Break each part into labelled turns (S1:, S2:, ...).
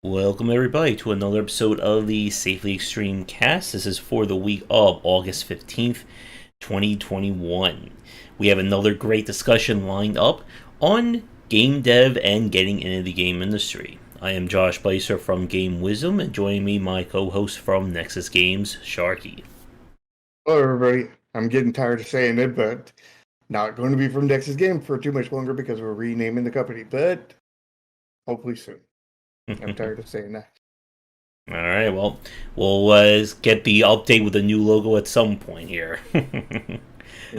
S1: Welcome, everybody, to another episode of the Safely Extreme cast. This is for the week of August 15th, 2021. We have another great discussion lined up on game dev and getting into the game industry. I am Josh Bycer from Game Wisdom, and joining me, my co host from Nexus Games, Sharky.
S2: Hello, everybody. I'm getting tired of saying it, but not going to be from Nexus Game for too much longer because we're renaming the company, but hopefully soon. I'm tired of saying that.
S1: All right, well, we'll get the update with a new logo at some point here.
S2: We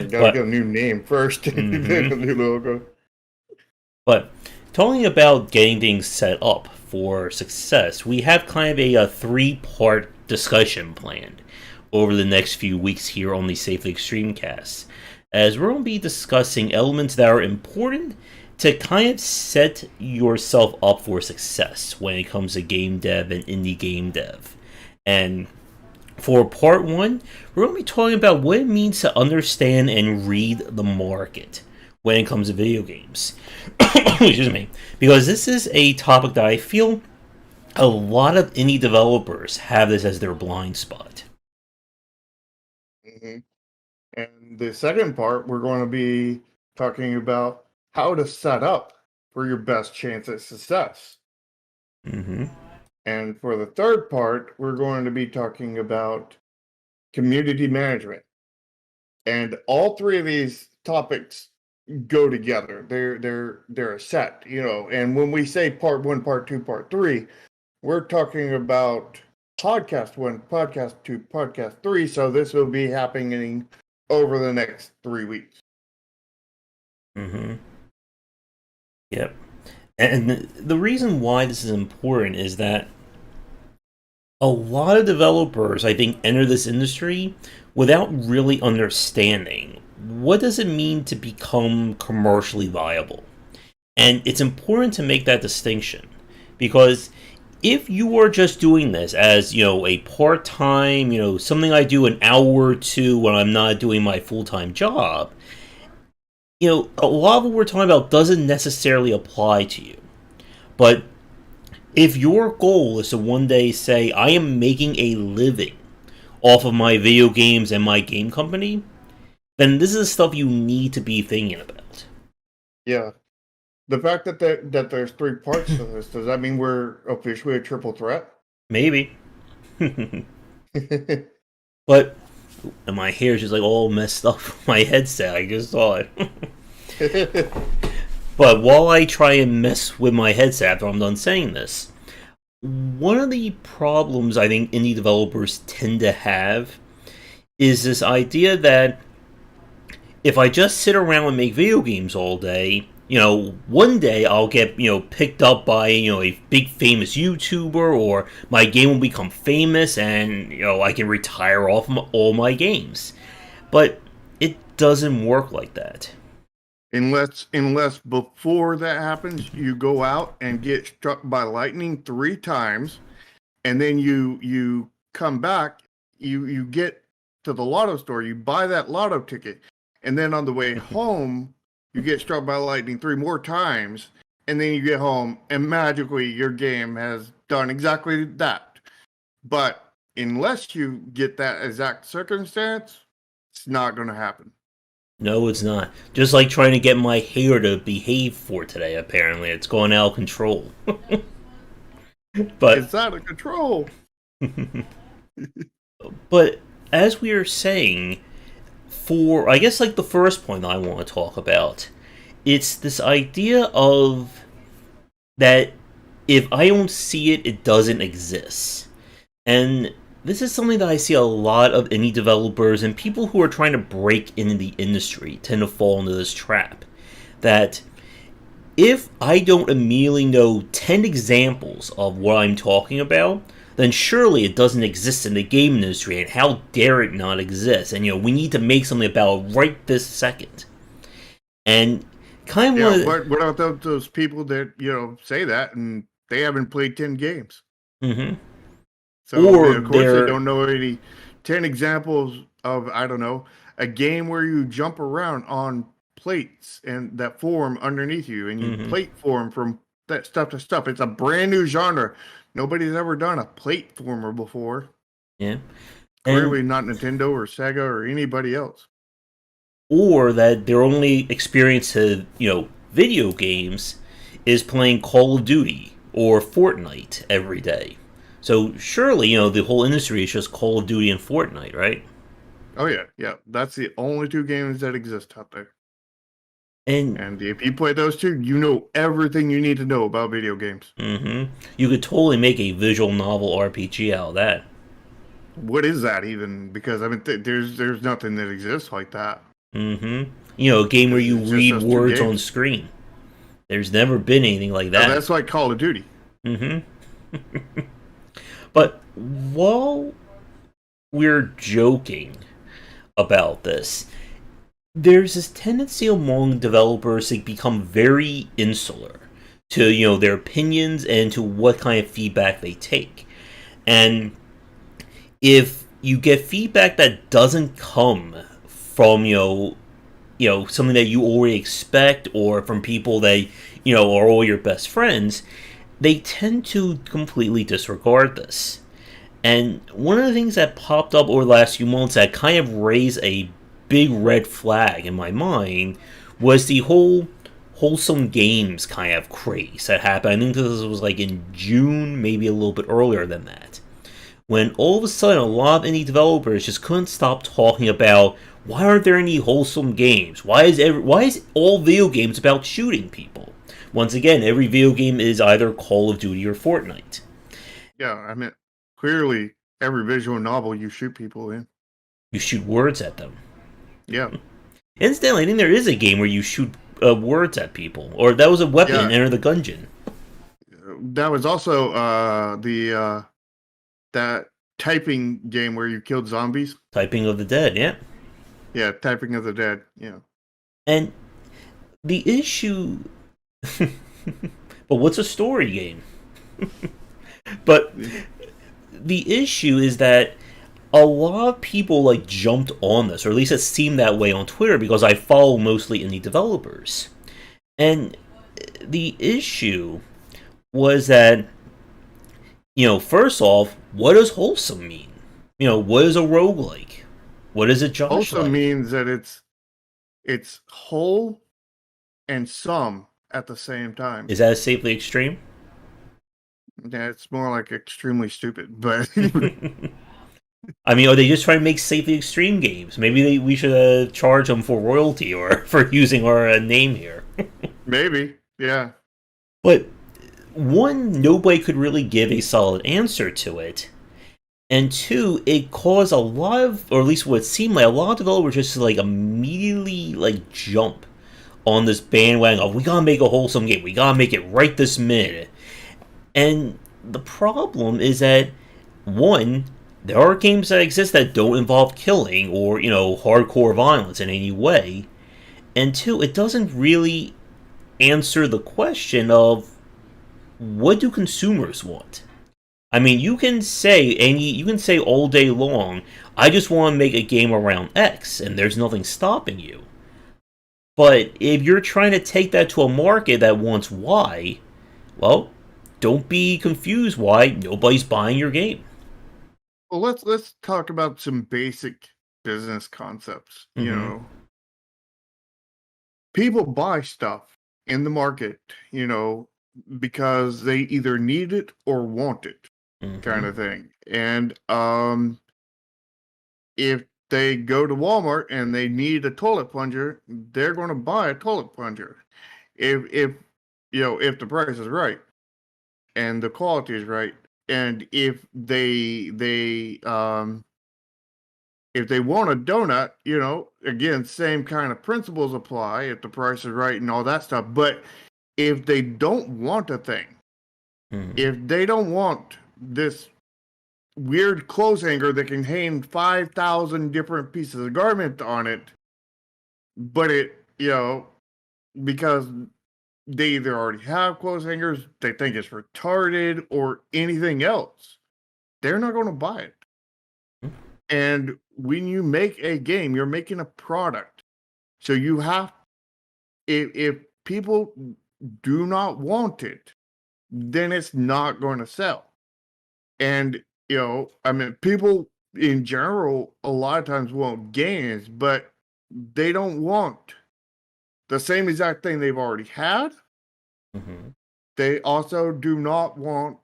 S2: gotta get a new name first, then a new logo.
S1: But talking about getting things set up for success, we have kind of a three-part discussion planned over the next few weeks here on the Safely Extreme cast, as we're going to be discussing elements that are important to kind of set yourself up for success when it comes to game dev and indie game dev. And for part one, we're going to be talking about what it means to understand and read the market when it comes to video games. Excuse me. Because this is a topic that I feel a lot of indie developers have this as their blind spot.
S2: Mm-hmm. And the second part, we're going to be talking about how to set up for your best chance at success.
S1: Mm-hmm.
S2: And for the third part, we're going to be talking about community management. And all three of these topics go together. They're a set, And when we say part one, part two, part three, we're talking about podcast one, podcast two, podcast three. So this will be happening over the next 3 weeks.
S1: Mm-hmm. Yep. And the reason why this is important is that a lot of developers, I think, enter this industry without really understanding what does it mean to become commercially viable. And it's important to make that distinction because if you are just doing this as, a part-time, something I do an hour or two when I'm not doing my full-time job, a lot of what we're talking about doesn't necessarily apply to you. But if your goal is to one day say, I am making a living off of my video games and my game company, then this is stuff you need to be thinking about.
S2: Yeah. The fact that there's three parts to this, does that mean we're officially a triple threat?
S1: Maybe. But and my hair's just like all messed up from my headset. I just saw it. But while I try and mess with my headset after I'm done saying this, one of the problems I think indie developers tend to have is this idea that if I just sit around and make video games all day, one day I'll get, picked up by, a big famous YouTuber, or my game will become famous and, I can retire off all my games. But it doesn't work like that.
S2: Unless before that happens, you go out and get struck by lightning 3 times, and then you come back, you get to the lotto store, you buy that lotto ticket, and then on the way home, you get struck by lightning 3 more times, and then you get home, and magically your game has done exactly that. But unless you get that exact circumstance, it's not going to happen.
S1: No, it's not. Just like trying to get my hair to behave for today, apparently. It's going out of control. But
S2: it's out of control.
S1: But as we were saying, for I guess like the first point I want to talk about, it's this idea of that if I don't see it, it doesn't exist. And this is something that I see a lot of indie developers and people who are trying to break into the industry tend to fall into this trap. That if I don't immediately know 10 examples of what I'm talking about, then surely it doesn't exist in the game industry, and how dare it not exist? And, we need to make something about it right this second. And kind of...
S2: Yeah, what about those people that, say that, and they haven't played 10 games?
S1: Mm-hmm.
S2: So, or of course, they don't know any 10 examples of, I don't know, a game where you jump around on plates and that form underneath you, and you plate form from that stuff to stuff. It's a brand new genre. Nobody's ever done a platformer before.
S1: Yeah.
S2: Clearly
S1: And
S2: not Nintendo or Sega or anybody else.
S1: or that their only experience to, video games is playing Call of Duty or Fortnite every day. So surely, the whole industry is just Call of Duty and Fortnite, right?
S2: Oh yeah, yeah. That's the only two games that exist out there.
S1: And
S2: And if you play those two, you know everything you need to know about video games.
S1: you could totally make a visual novel RPG out of that.
S2: What is that even? Because I mean, there's nothing that exists like that.
S1: A game where you
S2: It's just
S1: read
S2: those two
S1: words on
S2: games.
S1: screen. There's never been anything like
S2: Oh,
S1: that.
S2: that's like Call of Duty.
S1: But while we're joking about this, there's this tendency among developers to become very insular to their opinions and to what kind of feedback they take. And if you get feedback that doesn't come from something that you already expect or from people that are all your best friends, they tend to completely disregard this. And one of the things that popped up over the last few months that kind of raised a big red flag in my mind was the whole wholesome games kind of craze that happened. I think this was like in June, maybe a little bit earlier than that. When all of a sudden a lot of indie developers just couldn't stop talking about why aren't there any wholesome games? Why is all video games about shooting people? Once again, every video game is either Call of Duty or Fortnite.
S2: Yeah, I mean, clearly every visual novel you shoot people in.
S1: You shoot words at them.
S2: Yeah,
S1: Incidentally, I think there is a game where you shoot words at people, or that was a weapon in
S2: yeah.
S1: Enter the Gungeon.
S2: That was also the that typing game where you killed zombies.
S1: Typing of the Dead, yeah.
S2: Yeah, Typing of the Dead. Yeah.
S1: And the issue. But what's a story game? But the issue is that a lot of people like jumped on this, or at least it seemed that way on Twitter because I follow mostly indie developers. And the issue was that, first off, what does wholesome mean? What is a roguelike? What is a Josh
S2: Also
S1: like?
S2: means that it's whole and some at the same time.
S1: Is that safely extreme?
S2: Yeah, it's more like extremely stupid, but
S1: I mean, are they just trying to make safely extreme games? Maybe we should charge them for royalty or for using our name here.
S2: maybe. Yeah.
S1: But one, nobody could really give a solid answer to it. And two, it caused a lot of, or at least what it seemed like, a lot of developers just to like immediately like jump on this bandwagon of we gotta make a wholesome game, we gotta make it right this minute. And the problem is that one, there are games that exist that don't involve killing or hardcore violence in any way, and two, it doesn't really answer the question of what do consumers want. I mean, you can say all day long, I just want to make a game around X, and there's nothing stopping you. But if you're trying to take that to a market that wants Y, well, don't be confused why nobody's buying your game.
S2: Well, let's talk about some basic business concepts. People buy stuff in the market, because they either need it or want it, kind of thing. And if they go to Walmart and they need a toilet plunger, they're going to buy a toilet plunger. If the price is right and the quality is right, and if they want a donut, again, same kind of principles apply if the price is right and all that stuff. But if they don't want a thing, if they don't want this weird clothes hanger that can hang 5,000 different pieces of garment on it, but because they either already have clothes hangers, they think it's retarded, or anything else, they're not going to buy it. And when you make a game, you're making a product. So you have, if people do not want it, then it's not going to sell. And, I mean, people in general, a lot of times want games, but they don't want the same exact thing they've already had.
S1: Hmm.
S2: They also do not want,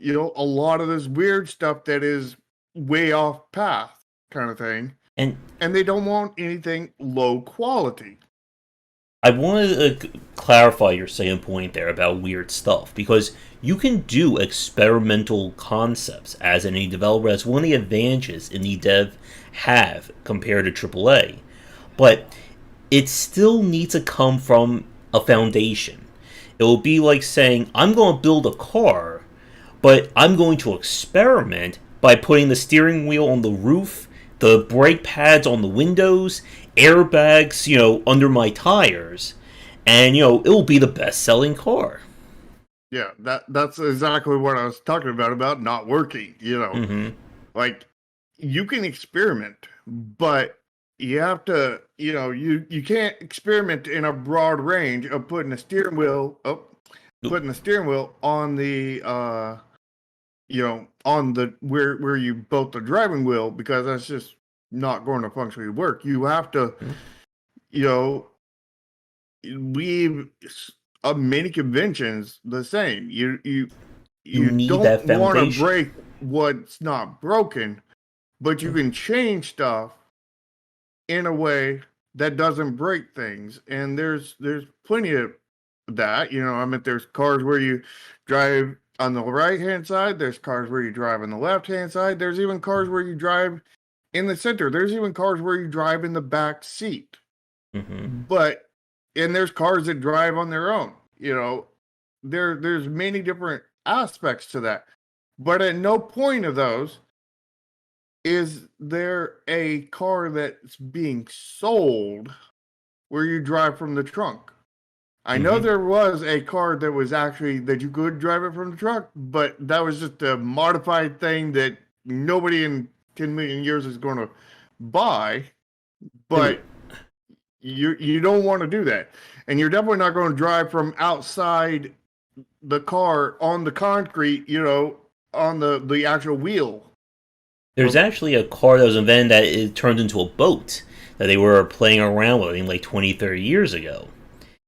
S2: a lot of this weird stuff that is way off path kind of thing.
S1: And
S2: And they don't want anything low quality.
S1: I wanted to clarify your second point there about weird stuff because you can do experimental concepts as an indie developer. That's one of the advantages indie dev have compared to AAA. But it still needs to come from a foundation. It will be like saying, I'm going to build a car, but I'm going to experiment by putting the steering wheel on the roof, the brake pads on the windows, airbags, under my tires, and it will be the best-selling car.
S2: Yeah, that's exactly what I was talking about not working,
S1: Mm-hmm.
S2: Like you can experiment, but you have to, you can't experiment in a broad range of putting the steering wheel on the on the where you built the driving wheel, because that's just not going to functionally work. You have to, you know, leave many conventions the same.
S1: You
S2: You
S1: need
S2: don't
S1: that
S2: want to
S1: foundation.
S2: break what's not broken, but you can change stuff in a way that doesn't break things. And there's plenty of that. I mean, there's cars where you drive on the right hand side. There's cars where you drive on the left hand side. There's even cars where you drive in the center. There's even cars where you drive in the back seat.
S1: Mm-hmm.
S2: But and there's cars that drive on their own. There's many different aspects to that. But at no point of those is there a car that's being sold where you drive from the trunk. I know
S1: Mm-hmm.
S2: there was a car that was actually that you could drive it from the trunk, but that was just a modified thing that nobody in 10 million years is going to buy.
S1: Dude,
S2: But you don't want to do that, and you're definitely not going to drive from outside the car on the concrete, on the actual wheel.
S1: there's actually a car that was invented that it turned into a boat that they were playing around with, I think, like 20, 30 years ago.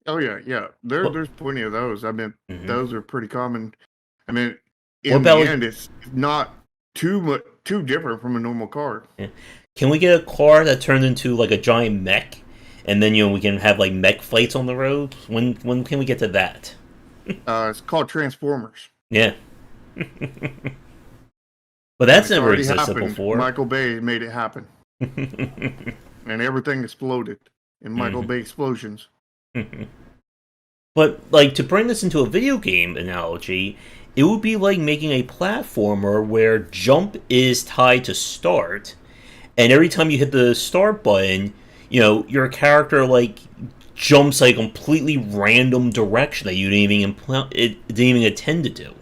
S2: Oh yeah, yeah.
S1: What,
S2: There's plenty of those. I mean,
S1: mhm.
S2: those are pretty common. I mean,
S1: What
S2: in
S1: about
S2: the
S1: like,
S2: end, it's not too different from a normal car.
S1: yeah. Can we get a car that turns into like a giant mech, and then we can have like mech fights on the road? When can we get to that?
S2: It's called Transformers,
S1: Yeah, but
S2: and
S1: that's
S2: it's
S1: never
S2: already
S1: existed
S2: happened.
S1: before.
S2: Michael Bay made it happen, and everything exploded in Michael
S1: Mhm.
S2: Bay explosions.
S1: But like to bring this into a video game analogy, it would be like making a platformer where jump is tied to start, and every time you hit the start button, your character like jumps like a completely random direction that you didn't even intend to do.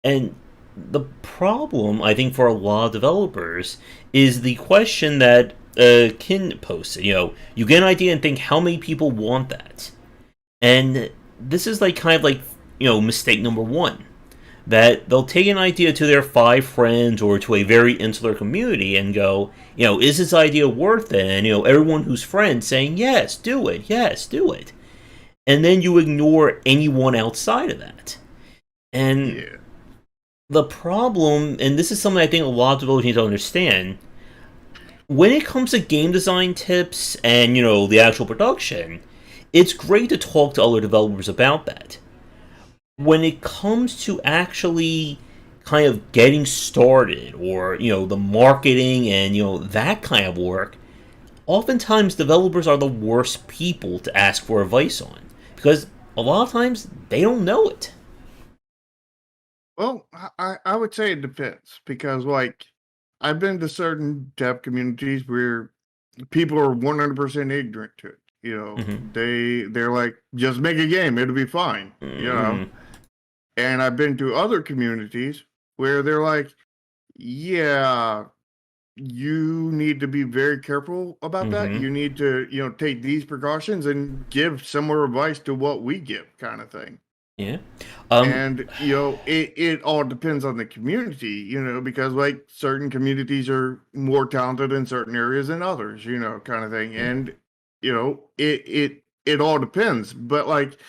S1: And the problem, I think, for a lot of developers is the question that Kin posted. You get an idea and think, how many people want that? And this is like kind of like mistake number one, that they'll take an idea to their 5 friends or to a very insular community and go, is this idea worth it? And everyone who's friends saying yes, do it, and then you ignore anyone outside of that. And
S2: Yeah.
S1: the problem, and this is something I think a lot of developers need to understand, when it comes to game design tips and the actual production, it's great to talk to other developers about that. When it comes to actually kind of getting started, or the marketing and that kind of work, oftentimes developers are the worst people to ask for advice on, because a lot of times they don't know it.
S2: Well, I would say it depends, because like I've been to certain dev communities where people are 100% ignorant to it.
S1: Mm-hmm.
S2: They're like, just make a game, it'll be fine.
S1: Mm-hmm.
S2: And I've been to other communities where they're like, yeah, you need to be very careful about that.
S1: Mm-hmm.
S2: You need to, take these precautions and give similar advice to what we give, kind of thing.
S1: Yeah. Um.
S2: And it all depends on the community, because like certain communities are more talented in certain areas than others, kind of thing. And it all depends. But like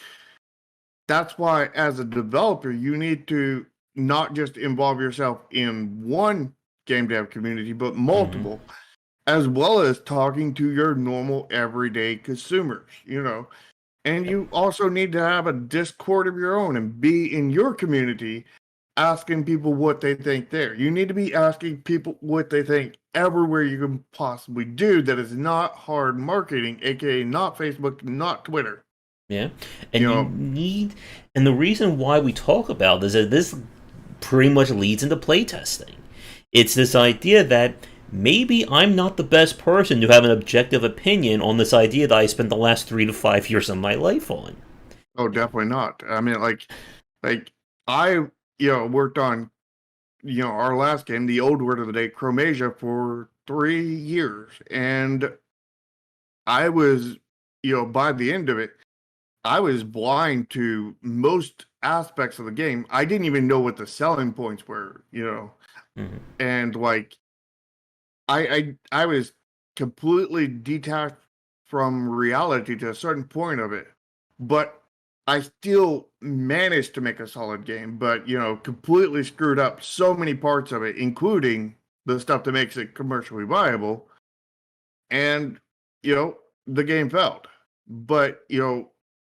S2: that's why as a developer you need to not just involve yourself in one game dev community but
S1: Mm-hmm.
S2: multiple, as well as talking to your normal everyday consumers, and
S1: Yep.
S2: you also need to have a Discord of your own and be in your community asking people what they think there. You need to be asking people what they think everywhere you can possibly do that is not hard marketing, aka not Facebook, not Twitter.
S1: Yeah.
S2: You
S1: And you
S2: know,
S1: need, and the reason why we talk about this is this pretty much leads into playtesting. It's this idea that maybe I'm not the best person to have an objective opinion on this idea that I spent the last 3 to 5 years of my life on.
S2: oh, definitely not. I mean, like I, worked on, our last game, the old word of the day, Chromasia, for 3 years, and I was, by the end of it, I was blind to most aspects of the game. I didn't even know what the selling points were,
S1: Mm-hmm.
S2: and like I was completely detached from reality to a certain point of it, but I still managed to make a solid game, but completely screwed up so many parts of it, including the stuff that makes it commercially viable, and the game failed. But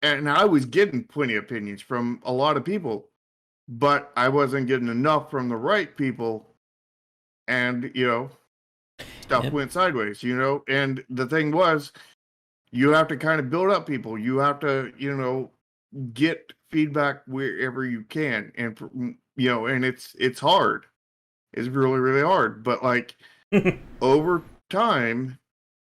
S2: and I was getting plenty of opinions from a lot of people, but I wasn't getting enough from the right people, and stuff
S1: Yep.
S2: went sideways. And the thing was, you have to kind of build up people. You have to get feedback wherever you can, and and it's hard. It's really really hard. But like over time,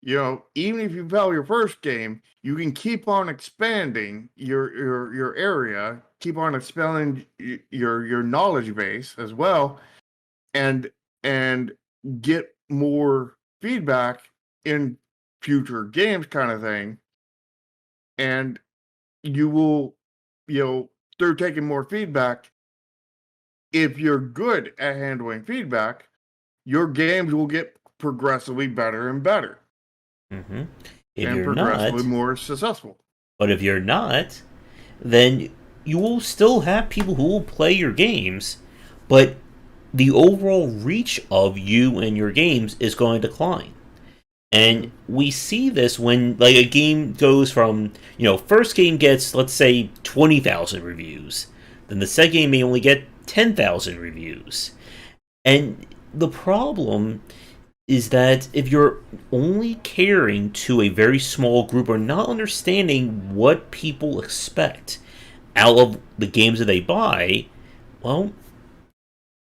S2: even if you fail your first game, you can keep on expanding your area, keep on expanding your knowledge base as well, and and get more feedback in future games, kind of thing. And you will, through taking more feedback, if you're good at handling feedback, your games will get progressively better and better
S1: Mm-hmm. If
S2: and
S1: you're
S2: progressively
S1: not,
S2: more successful.
S1: but if you're not, then you will still have people who will play your games, but the overall reach of you and your games is going to decline. And
S2: Hmm.
S1: we see this when like a game goes from, first game gets, let's say, 20,000 reviews. Then the second game may only get 10,000 reviews. And the problem is that if you're only catering to a very small group or not understanding what people expect out of the games that they buy, well,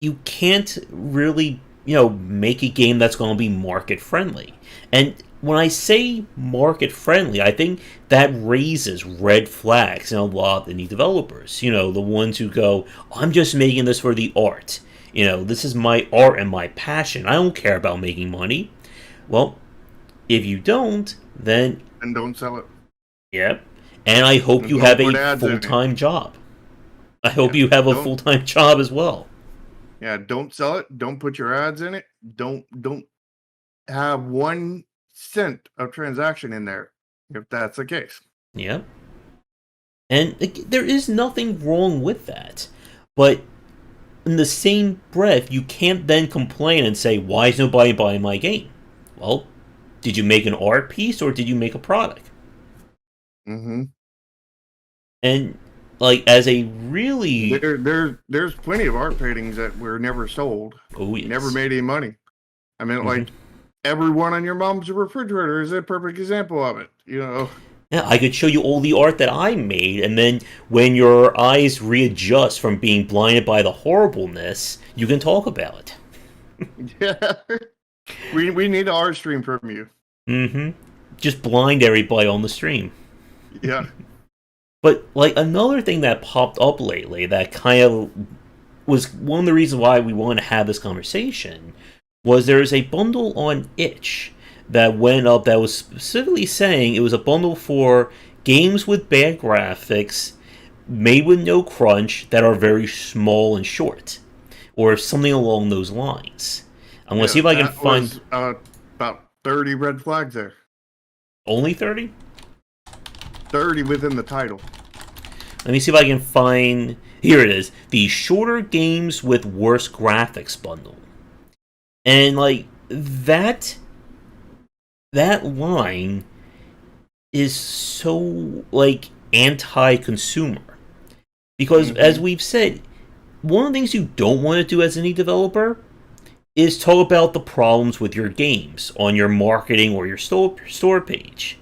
S1: you can't really, make a game that's going to be market friendly. And when I say market friendly, I think that raises red flags in a lot of indie developers. The ones who go, I'm just making this for the art. This is my art and my passion. I don't care about making money. Well, if you don't, then
S2: And don't sell it.
S1: yep. And I hope
S2: And
S1: you
S2: don't
S1: have a
S2: put ads in
S1: full
S2: it.
S1: time job. I hope
S2: Yeah.
S1: you have a
S2: Don't
S1: full time job as well.
S2: yeah, don't sell it. Don't put your ads in it. Don't have 1 cent of transaction in there if that's the case.
S1: Yep. And there is nothing wrong with that. But in the same breath, you can't then complain and say, why is nobody buying my game? Well, did you make an art piece or did you make a product?
S2: Mm-hmm.
S1: And, like, as a really.
S2: There's plenty of art paintings that were never sold,
S1: Oh,
S2: never
S1: yes.
S2: made any money. I mean,
S1: Mm-hmm.
S2: like everyone on your mom's refrigerator is a perfect example of it.
S1: Yeah, I could show you all the art that I made, and then when your eyes readjust from being blinded by the horribleness, you can talk about it.
S2: Yeah, we need an art stream from you.
S1: Mm-hmm. Just blind everybody on the stream.
S2: Yeah.
S1: But, like, another thing that popped up lately that kind of was one of the reasons why we wanted to have this conversation was there is a bundle on itch that went up that was specifically saying it was a bundle for games with bad graphics made with no crunch that are very small and short, or something along those lines. I'm going to see
S2: Yeah,
S1: if I can
S2: that
S1: find
S2: was about 30 red flags there.
S1: only 30.
S2: 30 within the title.
S1: Let me see if I can find. Here it is. The shorter games with worse graphics bundle. And like that line is so like anti-consumer because as
S2: Mm-hmm.
S1: we've said, one of the things you don't want to do as any developer is talk about the problems with your games on your marketing or your store page.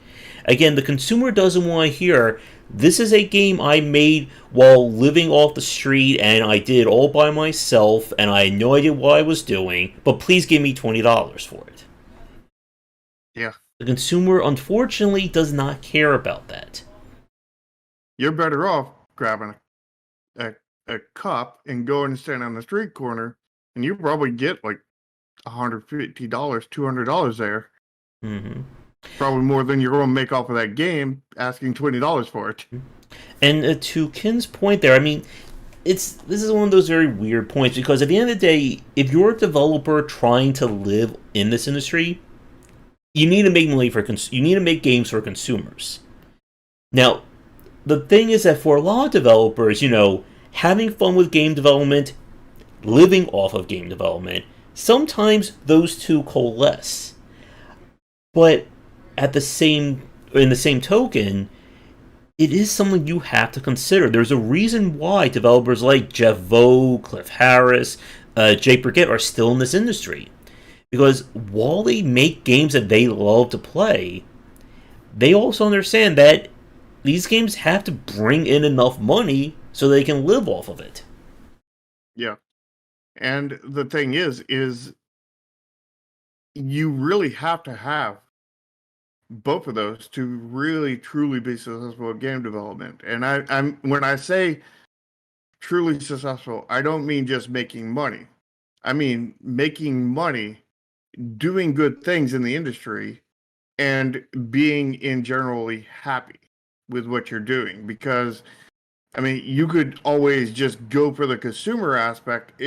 S1: Again, the consumer doesn't want to hear this is a game I made while living off the street and I did it all by myself and I had no idea what I was doing, but please give me $20 for it.
S2: Yeah.
S1: The consumer, unfortunately, does not care about that.
S2: You're better off grabbing a, a cup and going and stand on the street corner, and you probably get like $150, $200 there.
S1: Mm-hmm.
S2: Probably more than you're going to make off of that game asking $20 for it.
S1: And to Ken's point there, I mean, this is one of those very weird points because at the end of the day, if you're a developer trying to live in this industry, you need to make money for you need to make games for consumers. Now, the thing is that for a lot of developers, having fun with game development, living off of game development, sometimes those two coalesce. But at the same in the same token, it is something you have to consider. There's a reason why developers like Jeff Vogue, Cliff Harris, Jay Burkett are still in this industry. Because while they make games that they love to play, they also understand that these games have to bring in enough money so they can live off of it.
S2: Yeah. And the thing is you really have to have both of those to really truly be successful at game development. And I'm when I say truly successful, I don't mean just making money. I mean making money, doing good things in the industry, and being in generally happy with what you're doing. Because I mean, you could always just go for the consumer aspect,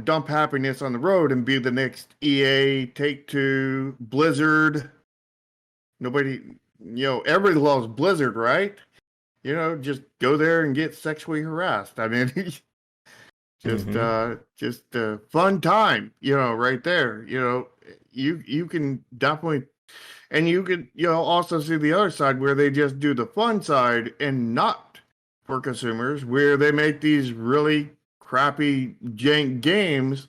S2: dump happiness on the road and be the next EA, Take Two, Blizzard. Nobody, everybody loves Blizzard, right? Just go there and get sexually harassed. I mean,
S1: Mm-hmm.
S2: just a fun time, right there. You can definitely, and you could, also see the other side where they just do the fun side and not for consumers, where they make these really crappy jank games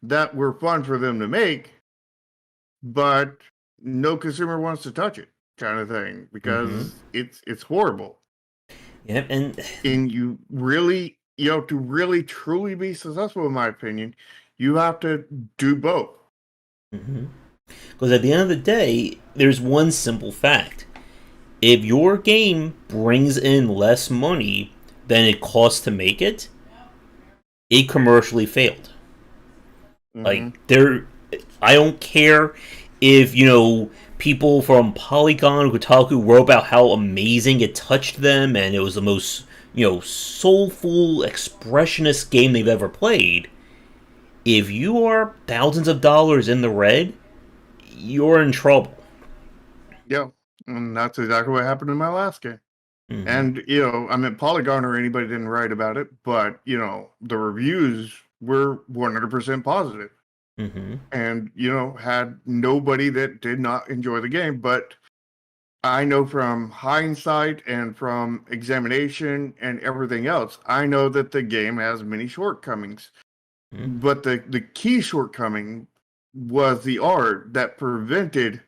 S2: that were fun for them to make, but no consumer wants to touch it, kind of thing,
S1: Mm-hmm.
S2: because it's horrible.
S1: Yep, and
S2: And you really, to really truly be successful, in my opinion, you have to do both.
S1: mm-hmm. Because at the end of the day, there's one simple fact. If your game brings in less money than it costs to make it, it commercially failed.
S2: Mm-hmm.
S1: Like I don't care if people from Polygon, Kotaku wrote about how amazing it touched them and it was the most soulful, expressionist game they've ever played. If you are thousands of dollars in the red, you're in trouble.
S2: Yeah, and that's exactly what happened in my last game.
S1: Mm-hmm.
S2: And I mean, Polygon or anybody didn't write about it, but the reviews were 100% positive,
S1: Mm-hmm.
S2: and had nobody that did not enjoy the game. But I know from hindsight and from examination and everything else, I know that the game has many shortcomings. But the key shortcoming was the art that prevented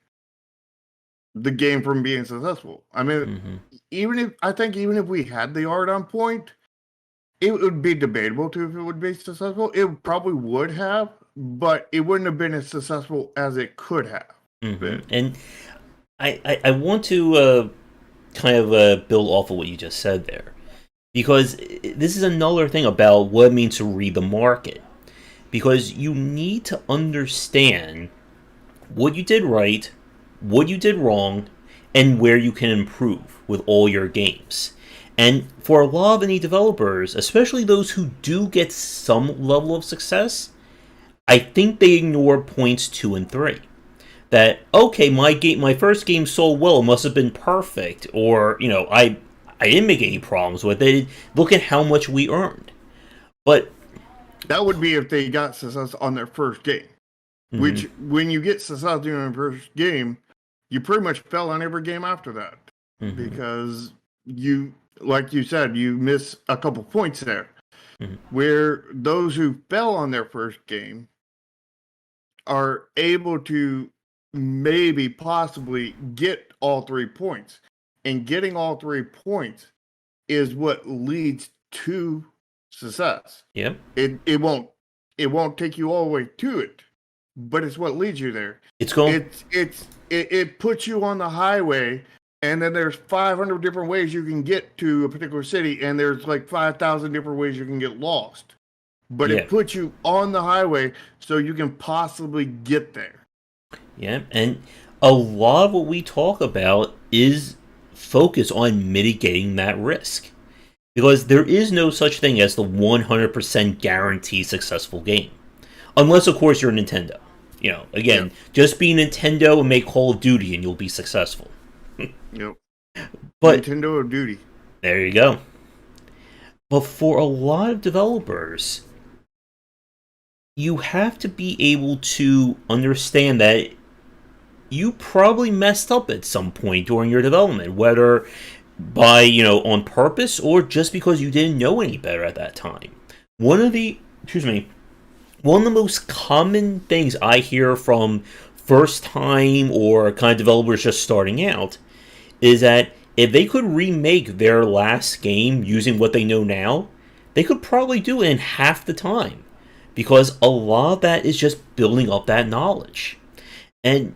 S2: the game from being successful. I mean,
S1: Mm-hmm.
S2: even if we had the art on point, it would be debatable too if it would be successful. It probably would have, but it wouldn't have been as successful as it could have
S1: Mm-hmm.
S2: been.
S1: And I want to kind of build off of what you just said there. Because this is another thing about what it means to read the market. because you need to understand what you did right, what you did wrong, and where you can improve with all your games. And for a lot of indie developers, especially those who do get some level of success, I think they ignore points 2 and 3. That okay, my first game sold well, it must have been perfect, or I didn't make any problems with it. Look at how much we earned. But
S2: That would be if they got success on their first game.
S1: mhm,
S2: Which, when you get success on your first game, you pretty much fell on every game after that
S1: mhm,
S2: because you, like you said, you miss a couple points there.
S1: mhm.
S2: Where those who fell on their first game are able to maybe possibly get all 3 points. And getting all 3 points is what leads to success.
S1: Yep,
S2: It won't take you all the way to it, but it's what leads you there.
S1: it's going.
S2: It puts you on the highway, and then there's 500 different ways you can get to a particular city, and there's like 5,000 different ways you can get lost. But
S1: Yeah,
S2: it puts you on the highway so you can possibly get there.
S1: yeah, and a lot of what we talk about is focus on mitigating that risk. Because there is no such thing as the 100% guaranteed successful game. Unless, of course, you're Nintendo.
S2: Yep.
S1: Again, just be Nintendo and make Call of Duty and you'll be successful.
S2: Yep.
S1: But
S2: Nintendo of Duty.
S1: there you go. But for a lot of developers, you have to be able to understand that you probably messed up at some point during your development, whether by, on purpose or just because you didn't know any better at that time. One of the, excuse me, one of the most common things I hear from first time or kind of developers just starting out is that if they could remake their last game using what they know now, they could probably do it in half the time because a lot of that is just building up that knowledge. And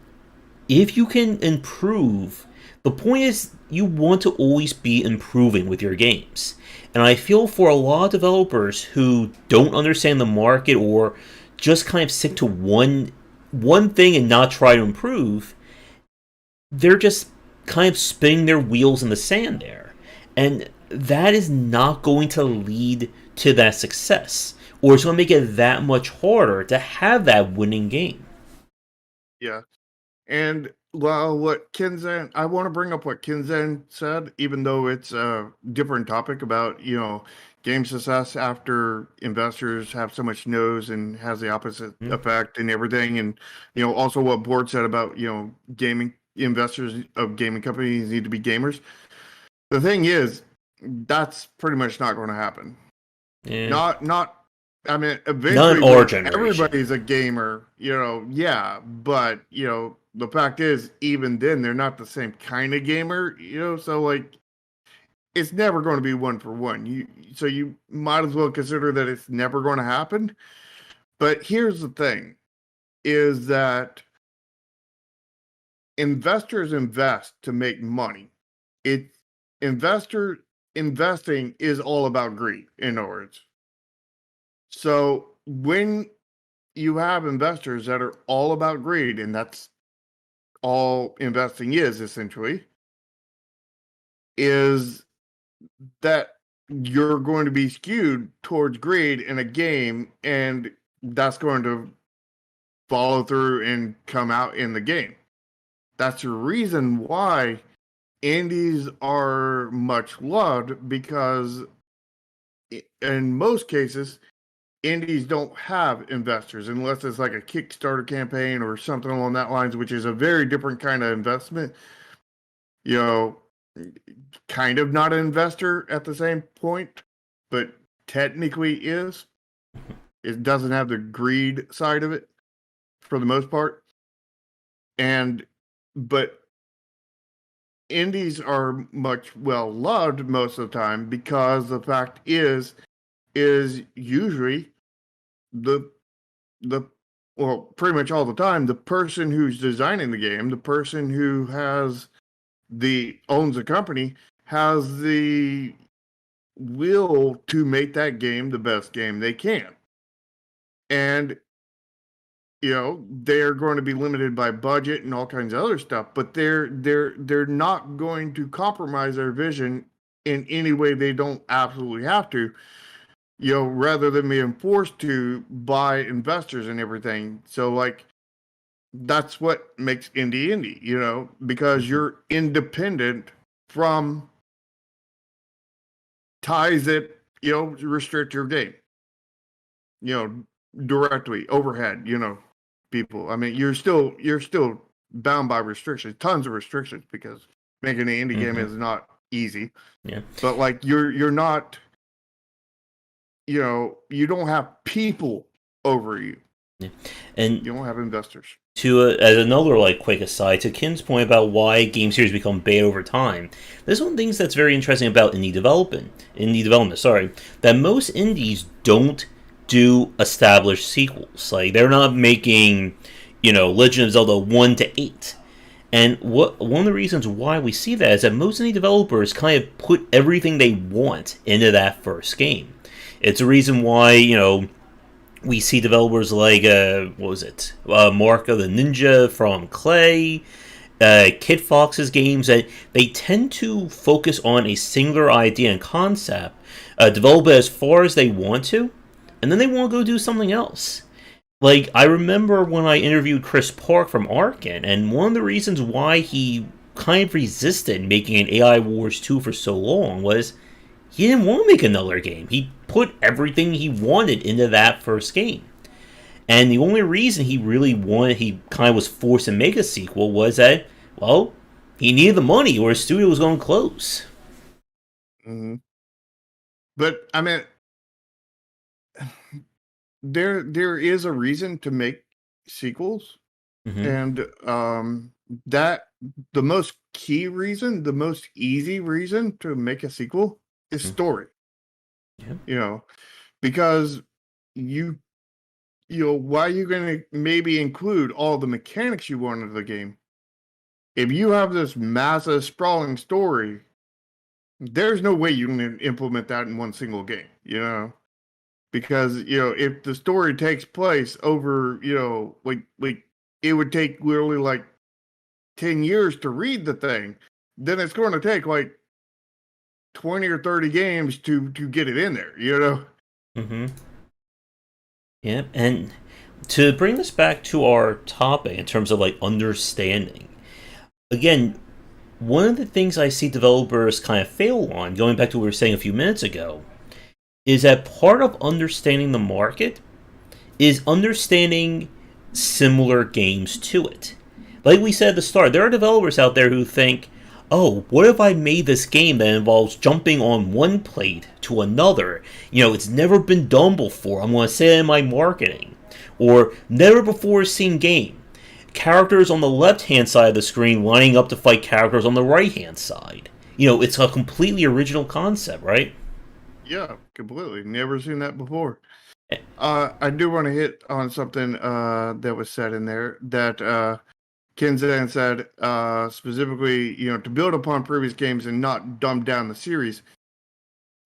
S1: if you can improve, the point is you want to always be improving with your games. And I feel for a lot of developers who don't understand the market or just kind of stick to one thing and not try to improve, they're just kind of spinning their wheels in the sand there. And that is not going to lead to that success. Or it's going to make it that much harder to have that winning game.
S2: Yeah. And well, what Kinzen, I want to bring up what Kinzen said, even though it's a different topic about, game success after investors have so much no's and has the opposite
S1: Hmm?
S2: effect and everything. And, also what Board said about, gaming investors of gaming companies need to be gamers. The thing is, that's pretty much not going to happen.
S1: Yeah.
S2: Not I mean,
S1: Not
S2: eventually
S1: in our
S2: when
S1: generation.
S2: everybody's a gamer, yeah, but the fact is, even then they're not the same kind of gamer, so like it's never going to be one for one. You might as well consider that it's never going to happen. But here's the thing is that investors invest to make money. It investor investing is all about greed, in other words. So when you have investors that are all about greed, and that's all investing is essentially, is that you're going to be skewed towards greed in a game, and that's going to follow through and come out in the game. That's the reason why indies are much loved because in most cases indies don't have investors unless it's like a Kickstarter campaign or something along that lines, which is a very different kind of investment. You know, kind of not an investor at the same point, but technically is. It doesn't have the greed side of it for the most part. And but indies are much well loved most of the time because the fact is usually the the well, pretty much all the time, the person who's designing the game, the person who has the owns the company, has the will to make that game the best game they can. and they're going to be limited by budget and all kinds of other stuff, but they're not going to compromise their vision in any way they don't absolutely have to, rather than being forced to by investors and everything. So like that's what makes indie, because
S1: Mm-hmm.
S2: you're independent from ties that, restrict your game, you know, directly overhead, people. I mean, you're still bound by restrictions, tons of restrictions, because making an indie game
S1: Mm-hmm.
S2: is not easy.
S1: Yeah.
S2: But like you're not, you don't have people over you.
S1: Yeah. And
S2: You don't have investors.
S1: to as another like quick aside to Kim's point about why game series become bad over time, there's one of the things that's very interesting about indie development, sorry, that most indies don't do established sequels. Like they're not making, Legend of Zelda 1 to 8. And one of the reasons why we see that is that most indie developers kind of put everything they want into that first game. It's a reason why, we see developers like what was it, Mark of the Ninja from Clay, Kid Fox's games, that they tend to focus on a singular idea and concept, develop it as far as they want to, and then they want to go do something else. Like I remember when I interviewed Chris Park from Arkin, and one of the reasons why he kind of resisted making an AI Wars 2 for so long was he didn't want to make another game. He put everything he wanted into that first game. And the only reason he kind of was forced to make a sequel was that, well, he needed the money or his studio was going to close.
S2: Mm-hmm. But I mean, there is a reason to make sequels,
S1: Mm-hmm.
S2: and that the most key reason, the most easy reason to make a sequel is story.
S1: Yeah.
S2: Because you why are you going to maybe include all the mechanics you want into the game? If you have this massive sprawling story, there's no way you can implement that in one single game. Because if the story takes place over like it would take literally like 10 years to read the thing, then it's going to take like 20 or 30 games to get it in there.
S1: Mm-hmm. Yeah. And to bring this back to our topic in terms of like understanding, again, one of the things I see developers kind of fail on, going back to what we were saying a few minutes ago, is that part of understanding the market is understanding similar games to it. Like we said at the start, there are developers out there who think, oh, what if I made this game that involves jumping on one plate to another? It's never been done before. I'm going to say it in my marketing. Or never before seen game. Characters on the left hand side of the screen lining up to fight characters on the right hand side. It's a completely original concept, right?
S2: Yeah, completely. Never seen that before. I do want to hit on something that was said in there that Kinzan said, specifically, to build upon previous games and not dumb down the series.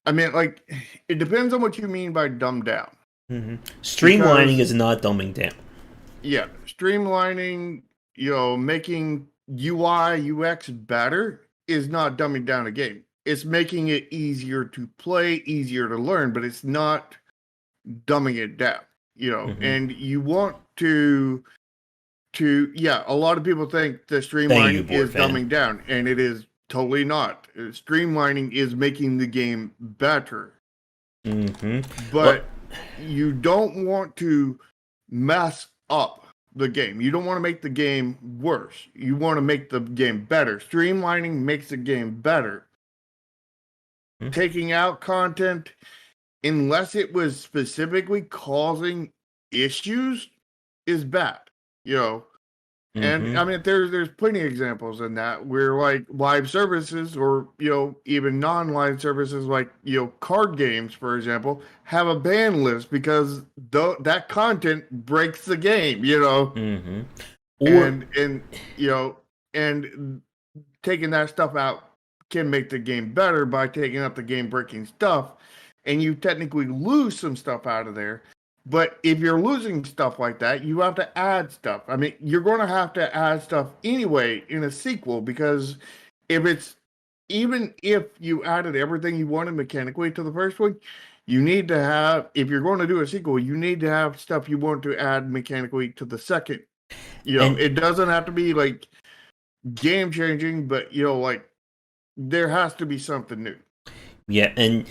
S2: I mean, like, it depends on what you mean by dumb down.
S1: Mm-hmm. Streamlining
S2: Because,
S1: is not dumbing down.
S2: yeah, streamlining, making UI, UX better is not dumbing down a game. It's making it easier to play, easier to learn, but it's not dumbing it down,
S1: Mm-hmm.
S2: and you want to yeah, a lot of people think the
S1: Thank you,
S2: streamlining
S1: board
S2: is
S1: fan.
S2: dumbing down, and it is totally not. Streamlining is making the game better,
S1: Mm-hmm. Well,
S2: but you don't want to mess up the game. You don't want to make the game worse. You want to make the game better. Streamlining makes the game better. Taking out content, unless it was specifically causing issues, is bad. You know, And
S1: mm-hmm.
S2: I mean, there's plenty of examples in that where like live services or even non-live services like card games, for example, have a ban list because that content breaks the game.
S1: Mm-hmm. Or
S2: And you know and taking that stuff out can make the game better by taking out the game breaking stuff, and you technically lose some stuff out of there. But if you're losing stuff like that, you have to add stuff. I mean, you're going to have to add stuff anyway in a sequel, because if it's even if you added everything you wanted mechanically to the first one, you need to have, if you're going to do a sequel, you need to have stuff you want to add mechanically to the second.
S1: And
S2: It doesn't have to be like game changing, but like there has to be something new.
S1: yeah, and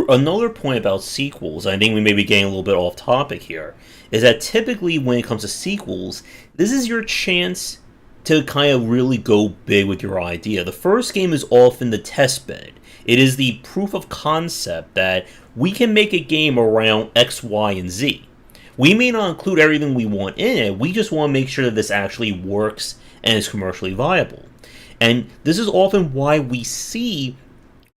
S1: another point about sequels, I think we may be getting a little bit off topic here, is that typically when it comes to sequels, this is your chance to kind of really go big with your idea. The first game is often the test bed. It is the proof of concept that we can make a game around X, Y, and Z. We may not include everything we want in it, we just want to make sure that this actually works and is commercially viable. And this is often why we see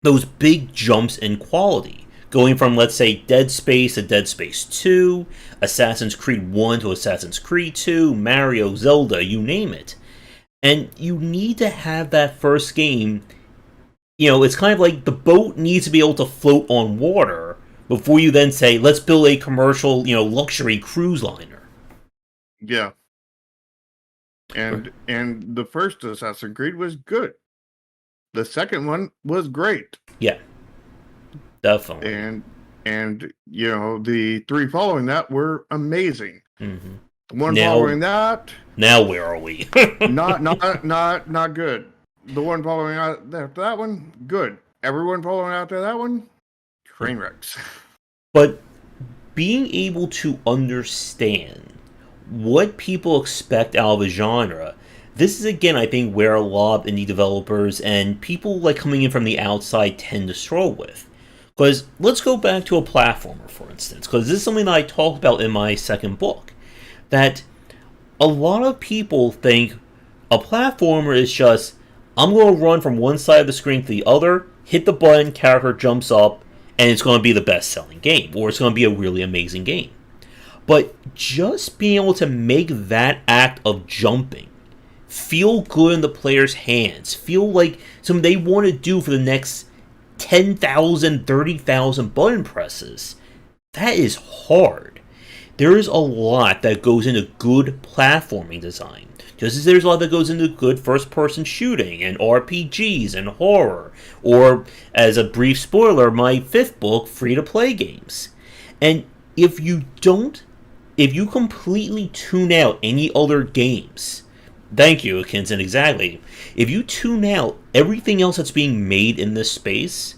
S1: those big jumps in quality, going from, let's say, Dead Space to Dead Space 2, Assassin's Creed 1 to Assassin's Creed 2, Mario, Zelda, you name it. And you need to have that first game, it's kind of like the boat needs to be able to float on water before you then say, let's build a commercial, luxury cruise liner.
S2: Yeah. And the first Assassin's Creed was good. The second one was great.
S1: Yeah, definitely.
S2: And the three following that were amazing.
S1: Mm-hmm.
S2: The one following that.
S1: Now where are we?
S2: not good. The one following after that one, good. Everyone following after that one, train wrecks.
S1: But being able to understand what people expect out of a genre, this is again, I think, where a lot of indie developers and people like coming in from the outside tend to struggle with. Because let's go back to a platformer, for instance, because this is something that I talked about in my second book. That a lot of people think a platformer is just, I'm going to run from one side of the screen to the other, hit the button, character jumps up, and it's going to be the best-selling game, or it's going to be a really amazing game. But just being able to make that act of jumping feel good in the player's hands, feel like something they want to do for the next 10,000, 30,000 button presses, that is hard. There is a lot that goes into good platforming design, just as there's a lot that goes into good first-person shooting and RPGs and horror, or, as a brief spoiler, my fifth book, free-to-play games. And if you completely tune out any other games, thank you, Akinson, exactly. If you tune out everything else that's being made in this space,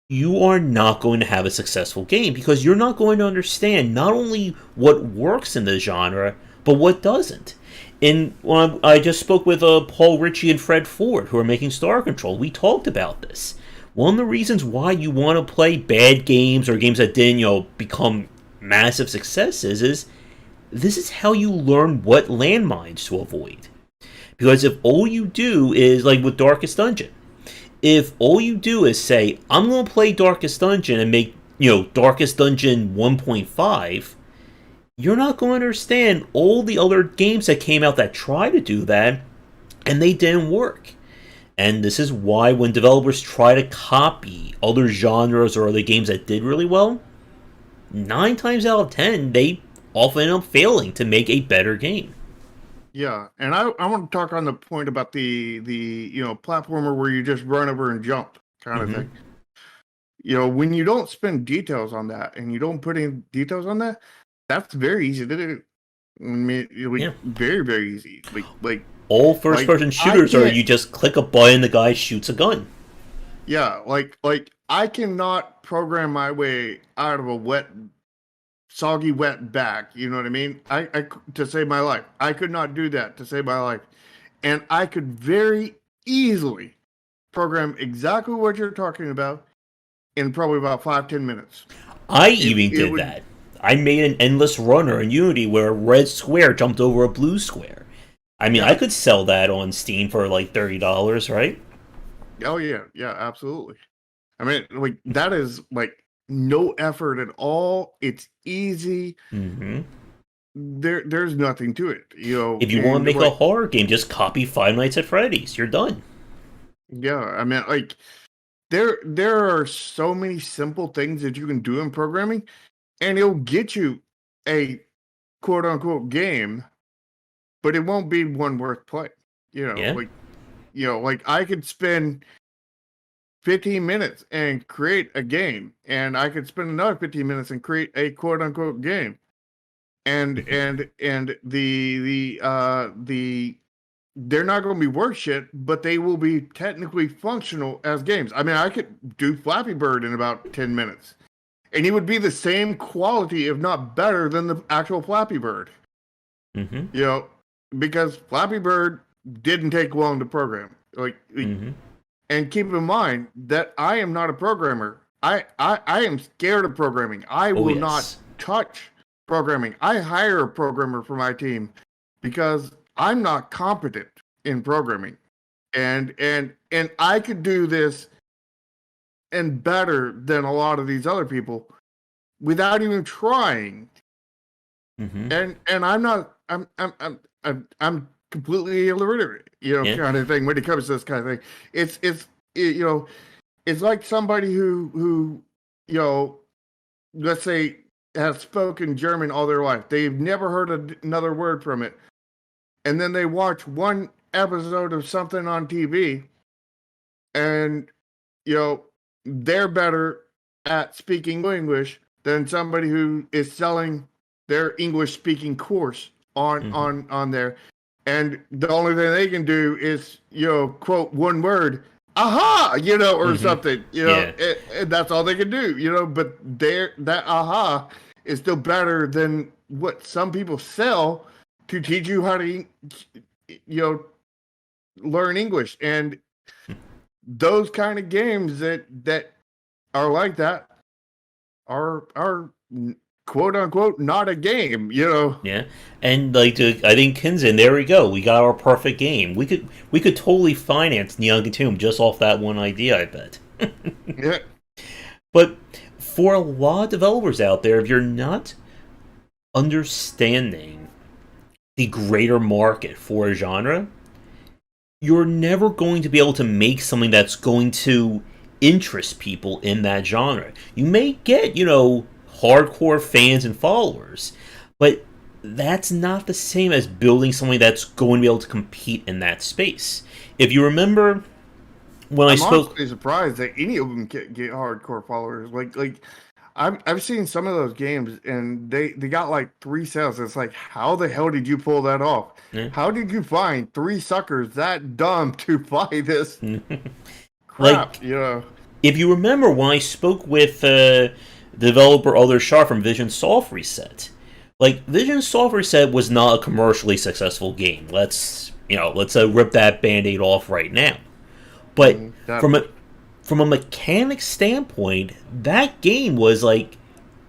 S1: you are not going to have a successful game, because you're not going to understand not only what works in the genre, but what doesn't. When I just spoke with Paul Ritchie and Fred Ford, who are making Star Control, we talked about this. One of the reasons why you want to play bad games or games that didn't, become massive successes is this is how you learn what landmines to avoid. Because if all you do is, like with Darkest Dungeon, if all you do is say, I'm going to play Darkest Dungeon and make, Darkest Dungeon 1.5, you're not going to understand all the other games that came out that try to do that, and they didn't work. And this is why when developers try to copy other genres or other games that did really well, 9 times out of 10, they often end up failing to make a better game.
S2: Yeah, and I want to talk on the point about the platformer where you just run over and jump kind of thing. When you don't spend details on that and you don't put in details on that, that's very easy to do. I mean, very, very easy. Like
S1: all first-person shooters are you just click a button, the guy shoots a gun.
S2: Yeah, like I cannot program my way out of a soggy wet back. You know what I mean? I to save my life. I could not do that to save my life, and I could very easily program exactly what you're talking about in probably about 5-10 minutes.
S1: I even did that. I made an endless runner in Unity where a red square jumped over a blue square. I mean, I could sell that on Steam for like $30, right?
S2: Oh yeah, absolutely. I mean, like that is like no effort at all. It's easy.
S1: Mm-hmm.
S2: There's nothing to it.
S1: If you want to make a horror game, just copy Five Nights at Freddy's. You're done.
S2: Yeah, I mean, like there are so many simple things that you can do in programming, and it'll get you a quote unquote game, but it won't be one worth playing.
S1: Yeah.
S2: Like I could spend 15 minutes and create a game, and I could spend another 15 minutes and create a quote unquote game. And the they're not going to be worth shit, but they will be technically functional as games. I mean, I could do Flappy Bird in about 10 minutes, and it would be the same quality, if not better, than the actual Flappy Bird.
S1: Mm-hmm.
S2: Because Flappy Bird didn't take long to program. And keep in mind that I am not a programmer. I am scared of programming. I will not touch programming. I hire a programmer for my team because I'm not competent in programming. And I could do this and better than a lot of these other people without even trying.
S1: Mm-hmm.
S2: And I'm completely illiterate, kind of thing when it comes to this kind of thing. It's like somebody who let's say has spoken German all their life. They've never heard another word from it. And then they watch one episode of something on TV and, they're better at speaking English than somebody who is selling their English speaking course on there. And the only thing they can do is, quote one word, aha, or something, and that's all they can do, but that aha is still better than what some people sell to teach you how to, learn English. And those kind of games that are like that are quote unquote not a game,
S1: Yeah, and I think Kinzen, there we go. We got our perfect game. We could totally finance Neon Tomb just off that one idea, I bet.
S2: Yeah.
S1: But for a lot of developers out there, if you're not understanding the greater market for a genre, you're never going to be able to make something that's going to interest people in that genre. You may get, hardcore fans and followers, but that's not the same as building something that's going to be able to compete in that space. If you remember when I spoke,
S2: honestly surprised that any of them get hardcore followers. Like I've seen some of those games and they got like 3 sales. It's like, how the hell did you pull that off?
S1: Yeah.
S2: How did you find 3 suckers that dumb to buy this crap?
S1: Like, if you remember when I spoke with developer Other Sharp from Vision Soft Reset, like Vision Soft Reset was not a commercially successful game. Let's rip that Band-Aid off right now. But from a mechanic standpoint, that game was like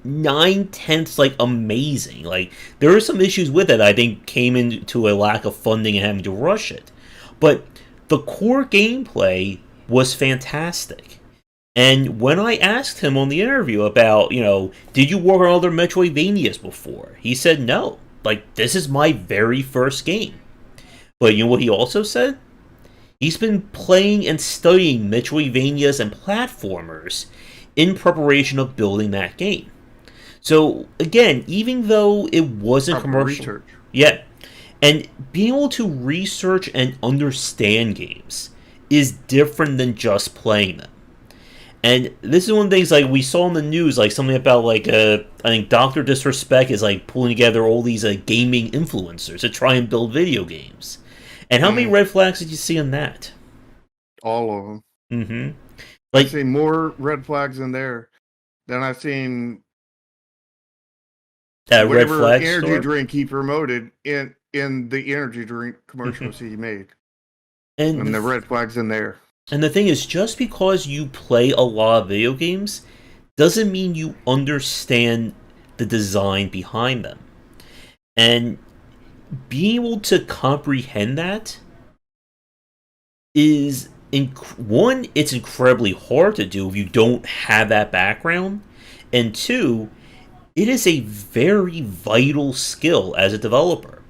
S1: 9/10 like amazing. Like there were some issues with it I think came into a lack of funding and having to rush it. But the core gameplay was fantastic. And when I asked him on the interview about, did you work on other Metroidvanias before? He said no. Like, this is my very first game. But you know what he also said? He's been playing and studying Metroidvanias and platformers in preparation of building that game. So, again, even though it wasn't commercial...
S2: Research.
S1: Yeah. And being able to research and understand games is different than just playing them. And this is one of the things like we saw in the news, like something about like I think Dr. Disrespect is like pulling together all these gaming influencers to try and build video games. And how many red flags did you see in that?
S2: All of them.
S1: Mm-hmm.
S2: I've seen more red flags in there than I've seen whatever
S1: red flag
S2: energy
S1: store?
S2: drink he promoted in the energy drink commercials he made.
S1: And
S2: the red flags in there.
S1: And the thing is, just because you play a lot of video games doesn't mean you understand the design behind them. And being able to comprehend that is, one, it's incredibly hard to do if you don't have that background. And two, it is a very vital skill as a developer.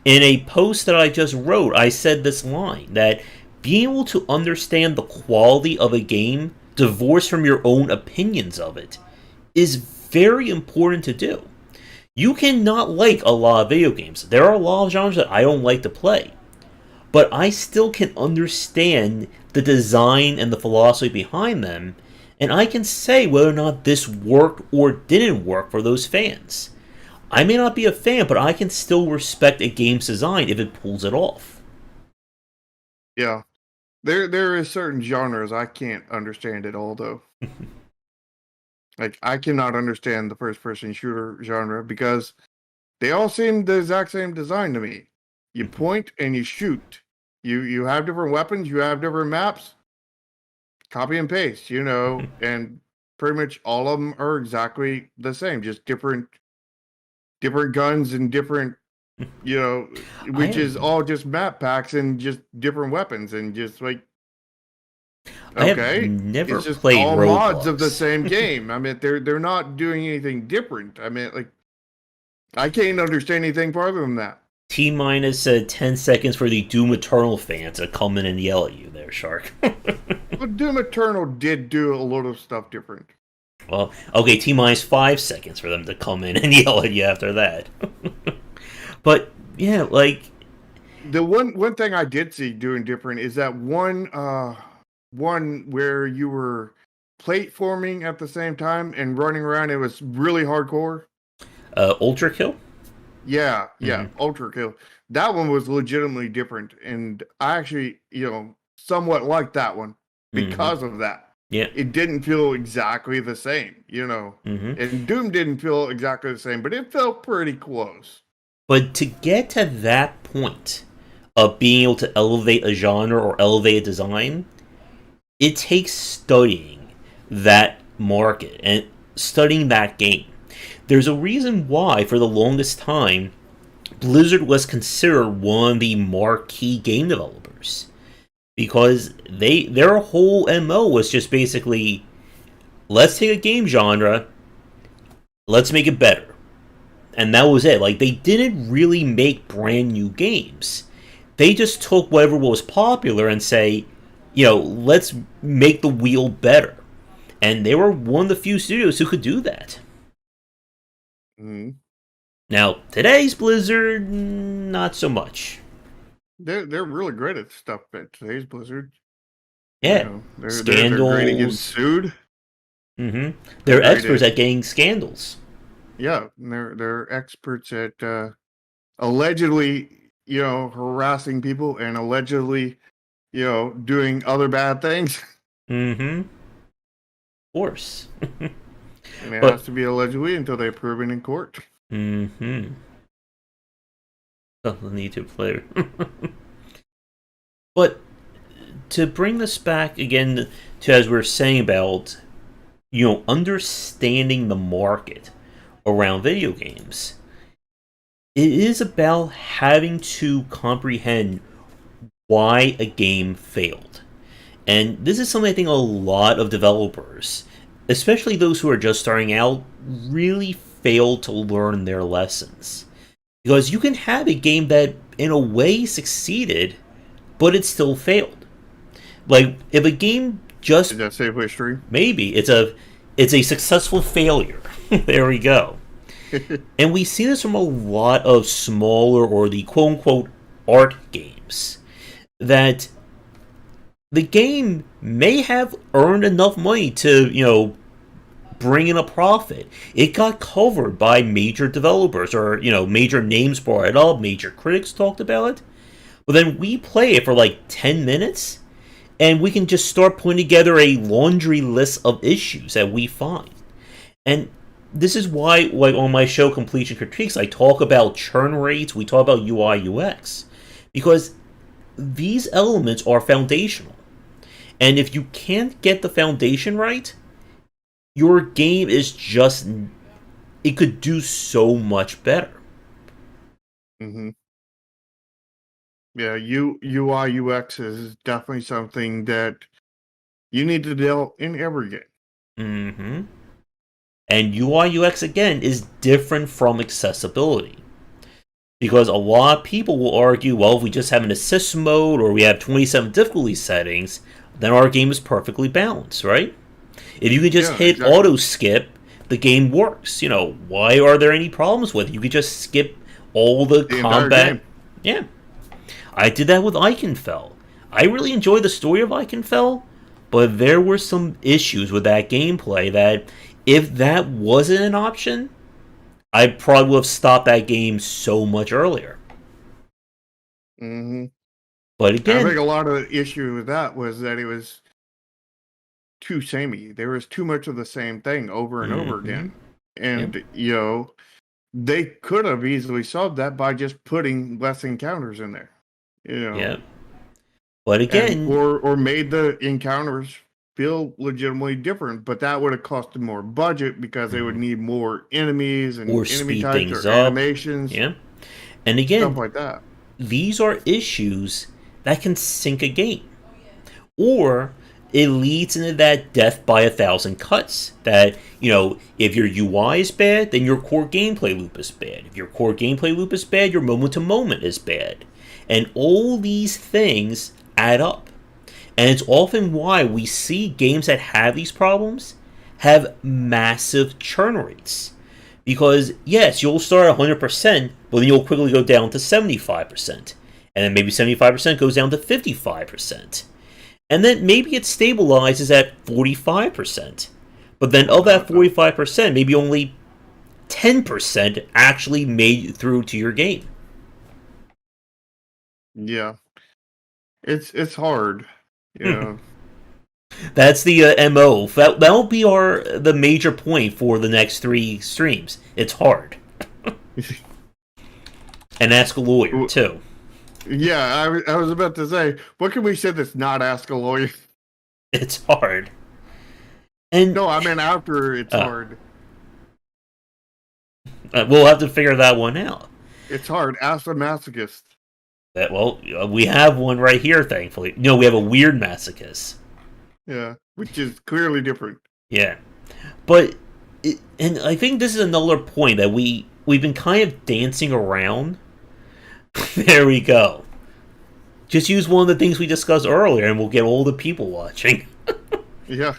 S1: In a post that I just wrote, I said this line, that being able to understand the quality of a game, divorced from your own opinions of it, is very important to do. You cannot like a lot of video games. There are a lot of genres that I don't like to play. But I still can understand the design and the philosophy behind them, and I can say whether or not this worked or didn't work for those fans. I may not be a fan, but I can still respect a game's design if it pulls it off.
S2: Yeah. There is certain genres I can't understand at all, though. Like, I cannot understand the first-person shooter genre because they all seem the exact same design to me. You point and you shoot. You have different weapons, you have different maps, copy and paste, and pretty much all of them are exactly the same, just different guns and different, which is all just map packs and just different weapons and just like,
S1: I have
S2: okay,
S1: never
S2: it's just
S1: played
S2: all
S1: Roblox.
S2: mods of the same game. I mean, they're not doing anything different. I mean, like, I can't understand anything farther than that.
S1: T-minus 10 seconds for the Doom Eternal fans to come in and yell at you there, Shark.
S2: But Doom Eternal did do a lot of stuff different.
S1: Well, okay, T-minus 5 seconds for them to come in and yell at you after that. But, yeah, like...
S2: The one thing I did see doing different is that one where you were platforming at the same time and running around. It was really hardcore.
S1: Ultra Kill?
S2: Yeah, Ultra Kill. That one was legitimately different, and I actually, somewhat liked that one because of that.
S1: Yeah,
S2: it didn't feel exactly the same, and Doom didn't feel exactly the same, but it felt pretty close.
S1: But to get to that point of being able to elevate a genre or elevate a design, it takes studying that market and studying that game. There's a reason why, for the longest time, Blizzard was considered one of the marquee game developers. Because their whole MO was just basically, let's take a game genre, let's make it better. And that was it. Like, they didn't really make brand new games. They just took whatever was popular and say, let's make the wheel better. And they were one of the few studios who could do that.
S2: Mm-hmm.
S1: Now, today's Blizzard, not so much.
S2: They're really great at stuff at today's Blizzard.
S1: Yeah,
S2: they're
S1: scandals.
S2: great at getting sued.
S1: Mm-hmm. They're experts at getting scandals.
S2: Yeah, they're experts at allegedly, harassing people and allegedly, doing other bad things.
S1: Mm-hmm. Of course.
S2: And it has to be allegedly until they prove it in court.
S1: Mm-hmm. Oh, the need to play. But to bring this back again to, as we were saying about, understanding the market around video games, it is about having to comprehend why a game failed. And this is something I think a lot of developers, especially those who are just starting out, really fail to learn their lessons. Because you can have a game that, in a way, succeeded, but it still failed. Like, if a game just...
S2: Is that safe history?
S1: Maybe. It's a successful failure. There we go. And we see this from a lot of smaller, or the quote-unquote art games, that the game may have earned enough money to, bring in a profit. It got covered by major developers, or, major names brought it up, major critics talked about it. But then we play it for like 10 minutes, and we can just start putting together a laundry list of issues that we find. And this is why, like, on my show Completion Critiques, I talk about churn rates, we talk about UI UX, because these elements are foundational. And if you can't get the foundation right, your game is just... it could do so much better.
S2: Mm-hmm. Yeah, UI UX is definitely something that you need to deal in every game.
S1: Mm-hmm. And UI UX, again, is different from accessibility. Because a lot of people will argue, well, if we just have an assist mode, or we have 27 difficulty settings, then our game is perfectly balanced, right? If you can just hit
S2: exactly.
S1: auto skip, the game works. You know, why are there any problems with it? You could just skip all the
S2: The entire
S1: combat.
S2: game.
S1: Yeah, I did that with Eichenfell. I really enjoyed the story of Eichenfell, but there were some issues with that gameplay that if that wasn't an option, I probably would have stopped that game so much earlier.
S2: Hmm.
S1: But
S2: I think
S1: again,
S2: a lot of the issue with that was that it was too samey. There was too much of the same thing over and over
S1: hmm
S2: again.
S1: yeah,
S2: And, they could have easily solved that by just putting less encounters in there,
S1: yeah. But
S2: and
S1: again,
S2: or made the encounters feel legitimately different, but that would have costed more budget because they would
S1: mhm,
S2: need more enemies
S1: or
S2: and enemy
S1: speed
S2: types
S1: things
S2: or
S1: up.
S2: animations,
S1: Yeah. And
S2: stuff
S1: again,
S2: like that.
S1: these are issues that can sink a game. Or it leads into that death by 1,000 cuts. That, if your UI is bad, then your core gameplay loop is bad. If your core gameplay loop is bad, your moment to moment is bad. And all these things add up. And it's often why we see games that have these problems have massive churn rates. Because, yes, you'll start at 100%, but then you'll quickly go down to 75%. And then maybe 75% goes down to 55%. And then maybe it stabilizes at 45%. But then of that 45%, maybe only 10% actually made it through to your game.
S2: Yeah, it's hard. Yeah,
S1: That's the MO. That'll be the major point for the next 3 streams. It's hard. And ask a lawyer, too.
S2: yeah. I was about to say, what can we say that's not ask a lawyer?
S1: It's hard. And
S2: No, I mean after it's hard.
S1: we'll have to figure that one out.
S2: It's hard. Ask a masochist.
S1: Well, we have one right here, thankfully. No, we have a weird masochist.
S2: Yeah, which is clearly different.
S1: Yeah. But, and I think this is another point that we've been kind of dancing around. There we go. Just use one of the things we discussed earlier and we'll get all the people watching.
S2: Yeah.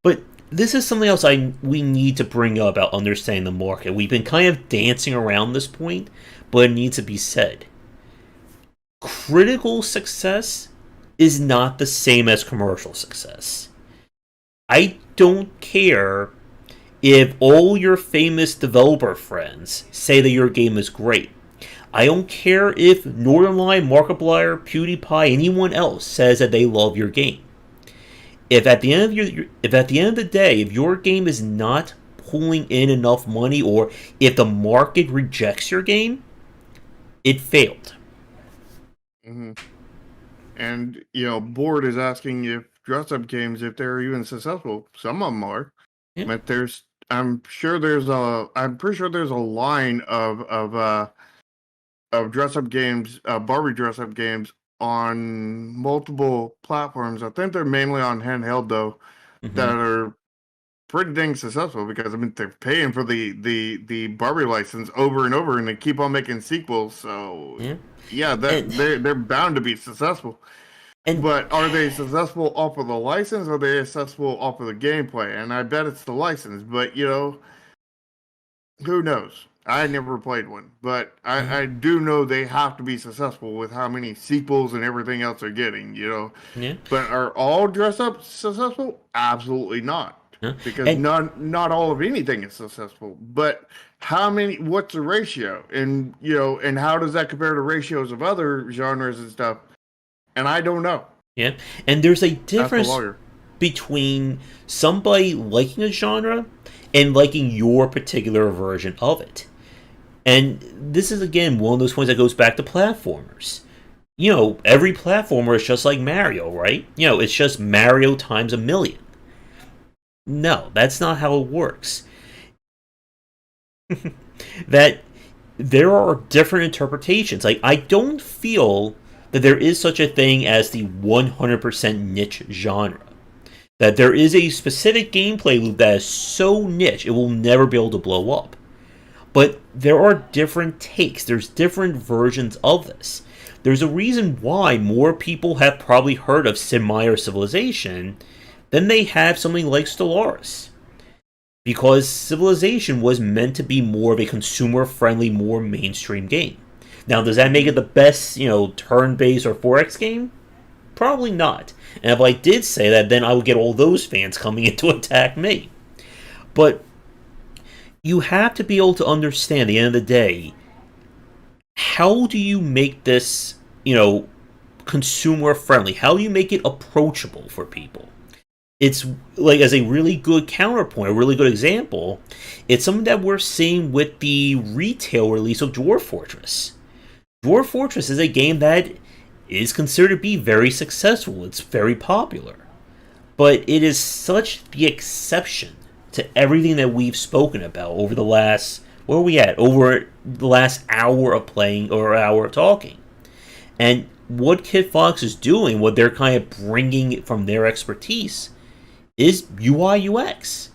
S1: But this is something else we need to bring up about understanding the market. We've been kind of dancing around this point, but it needs to be said. Critical success is not the same as commercial success. I don't care if all your famous developer friends say that your game is great. I don't care if Northernlion, Markiplier, PewDiePie, anyone else says that they love your game. If at the end of the day, if your game is not pulling in enough money, or if the market rejects your game, it failed.
S2: Mm-hmm. And Board is asking if dress-up games, if they're even successful. Some of them are,
S1: Yeah.
S2: but I'm pretty sure there's a line of dress-up games, Barbie dress-up games on multiple platforms. I think they're mainly on handheld though, that are pretty dang successful because they're paying for the Barbie license over and over, and they keep on making sequels. So yeah, they're bound to be successful. But are they successful off of the license, or are they successful off of the gameplay? And I bet it's the license. But who knows? I never played one, but I do know they have to be successful with how many sequels and everything else they're getting.
S1: Yeah.
S2: But are all dress up successful? Absolutely not. Because not all of anything is successful. But how many? What's the ratio? And and how does that compare to ratios of other genres and stuff? And I don't know.
S1: Yeah, and there's a difference between somebody liking a genre and liking your particular version of it. And this is again one of those points that goes back to platformers. Every platformer is just like Mario, right? It's just Mario times a million. No, that's not how it works. That there are different interpretations. Like, I don't feel that there is such a thing as the 100% niche genre. That there is a specific gameplay loop that is so niche it will never be able to blow up. But there are different takes. There's different versions of this. There's a reason why more people have probably heard of Sid Meier's Civilization than they have something like Stellaris. because Civilization was meant to be more of a consumer-friendly, more mainstream game. Now, does that make
S2: Hmm.
S1: it the best, turn-based or 4X game? Probably not. And if I did say that, then I would get all those fans coming in to attack me. But you have to be able to understand, at the end of the day, how do you make this, consumer friendly? How do you make it approachable for people? It's like, as a really good counterpoint, a really good example, it's something that we're seeing with the retail release of Dwarf Fortress. Dwarf Fortress is a game that is considered to be very successful. It's very popular. But it is such the exception to everything that we've spoken about over the last, where are we at? Over the last hour of playing or hour of talking. And what Kid Fox is doing, what they're kind of bringing from their expertise, is UI UX.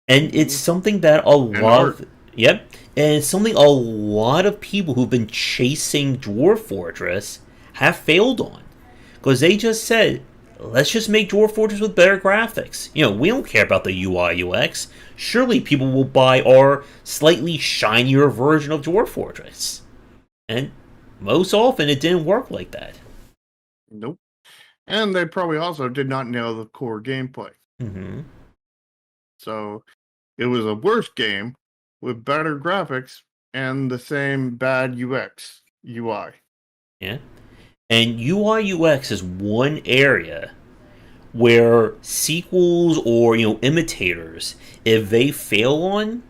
S1: And it's
S2: Hmm.
S1: something that a
S2: And
S1: lot
S2: art.
S1: of, yep, and it's something a lot of people who've been chasing Dwarf Fortress have failed on. Because they just said, let's just make Dwarf Fortress with better graphics. We don't care about the UI UX. Surely people will buy our slightly shinier version of Dwarf Fortress. And most often it didn't work like that.
S2: Nope. And they probably also did not nail the core gameplay.
S1: Mm-hmm.
S2: So it was a worse game with better graphics and the same bad UX, UI.
S1: Yeah. And UI UX is one area where sequels or imitators, if they fail on,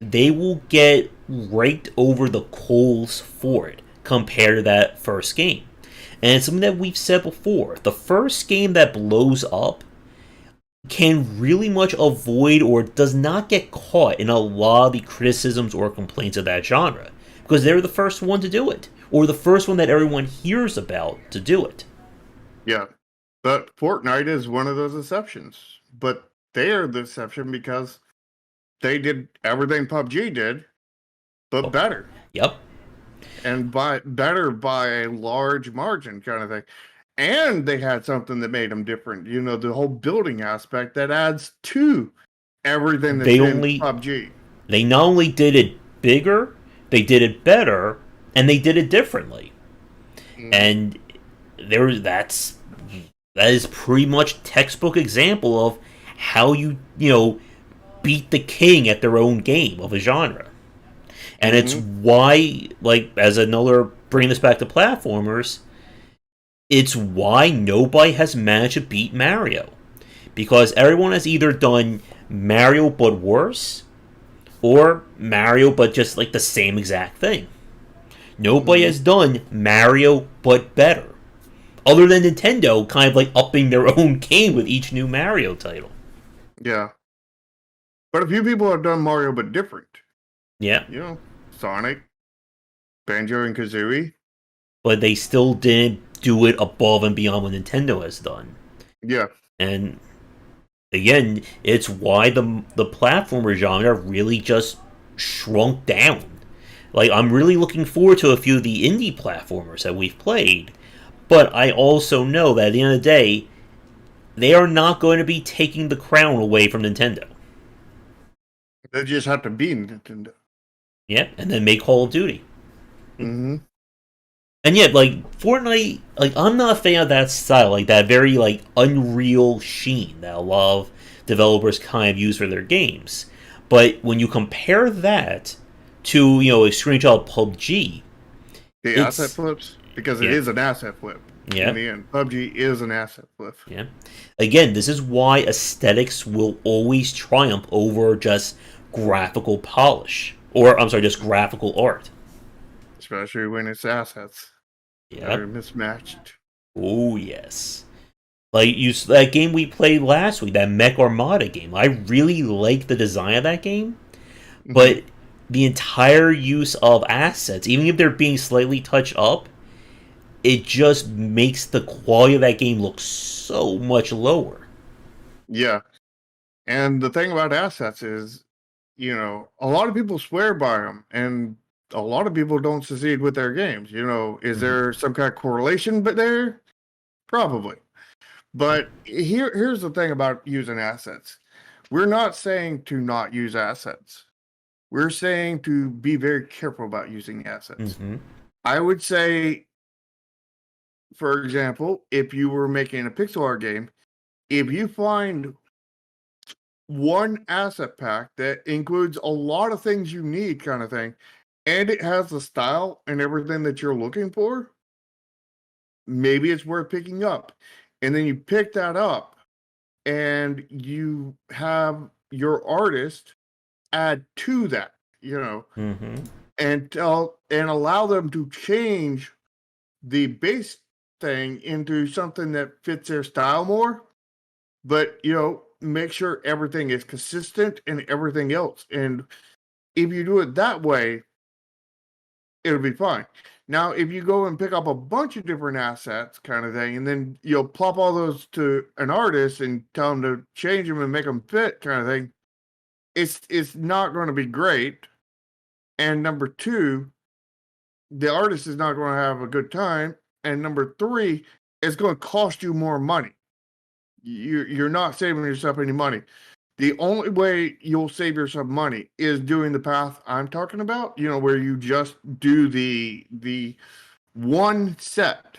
S1: they will get raked over the coals for it compared to that first game. And it's something that we've said before. The first game that blows up can really much avoid or does not get caught in a lot of the criticisms or complaints of that genre because they're the first one to do it or the first one that everyone hears about to do it.
S2: Yeah. But Fortnite is one of those exceptions. But they are the exception because they did everything PUBG did, but
S1: Oh,
S2: better.
S1: yep.
S2: And by better by a large margin kind of thing. And they had something that made them different. The whole building aspect that adds to everything
S1: They
S2: that's in
S1: only
S2: PUBG.
S1: they not only did it bigger, they did it better, and they did it differently.
S2: Hmm.
S1: And that is pretty much textbook example of how you beat the king at their own game of a genre. And it's
S2: Hmm.
S1: why, like, as another, bringing this back to platformers, it's why nobody has managed to beat Mario. Because everyone has either done Mario but worse, or Mario but just like the same exact thing. Nobody
S2: Hmm.
S1: has done Mario but better. Other than Nintendo kind of like upping their own game with each new Mario title.
S2: Yeah. But a few people have done Mario but different.
S1: Yeah.
S2: Sonic, Banjo and Kazooie.
S1: But they still didn't do it above and beyond what Nintendo has done.
S2: Yeah.
S1: And again, it's why the platformer genre really just shrunk down. Like, I'm really looking forward to a few of the indie platformers that we've played, but I also know that at the end of the day, they are not going to be taking the crown away from Nintendo.
S2: They just have to be Nintendo.
S1: Yeah, and then make Call of Duty.
S2: Hmm.
S1: And yet, like, Fortnite, like, I'm not a fan of that style, like that very like unreal sheen that a lot of developers kind of use for their games. But when you compare that to a screenshot of PUBG,
S2: The asset
S1: it's
S2: flips, because it
S1: yeah,
S2: is an asset flip. In
S1: yeah,
S2: the end, PUBG is an asset flip.
S1: yeah. Again, this is why aesthetics will always triumph over just graphical polish, or I'm sorry, just graphical art.
S2: Especially when it's assets that
S1: Yep.
S2: are mismatched.
S1: Oh yes. Like that game we played last week, that Mech Armada game. I really like the design of that game,
S2: Hmm.
S1: but the entire use of assets, even if they're being slightly touched up, it just makes the quality of that game look so much lower.
S2: Yeah. And the thing about assets is, a lot of people swear by them, and a lot of people don't succeed with their games. Is
S1: Mhm.
S2: there some kind of correlation but there? Probably. But here's the thing about using assets. We're not saying to not use assets. We're saying to be very careful about using assets.
S1: Mm-hmm.
S2: I would say, for example, if you were making a pixel art game, if you find one asset pack that includes a lot of things you need, kind of thing, and it has the style and everything that you're looking for, maybe it's worth picking up. And then you pick that up and you have your artist add to that,
S1: Mm-hmm.
S2: and allow them to change the base thing into something that fits their style more, but make sure everything is consistent and everything else. And if you do it that way, it'll be fine. Now, if you go and pick up a bunch of different assets, kind of thing, and then you'll plop all those to an artist and tell them to change them and make them fit, kind of thing, it's not going to be great. And number two, the artist is not going to have a good time. And number three, it's going to cost you more money. You're not saving yourself any money. The only way you'll save yourself money is doing the path I'm talking about, where you just do the one set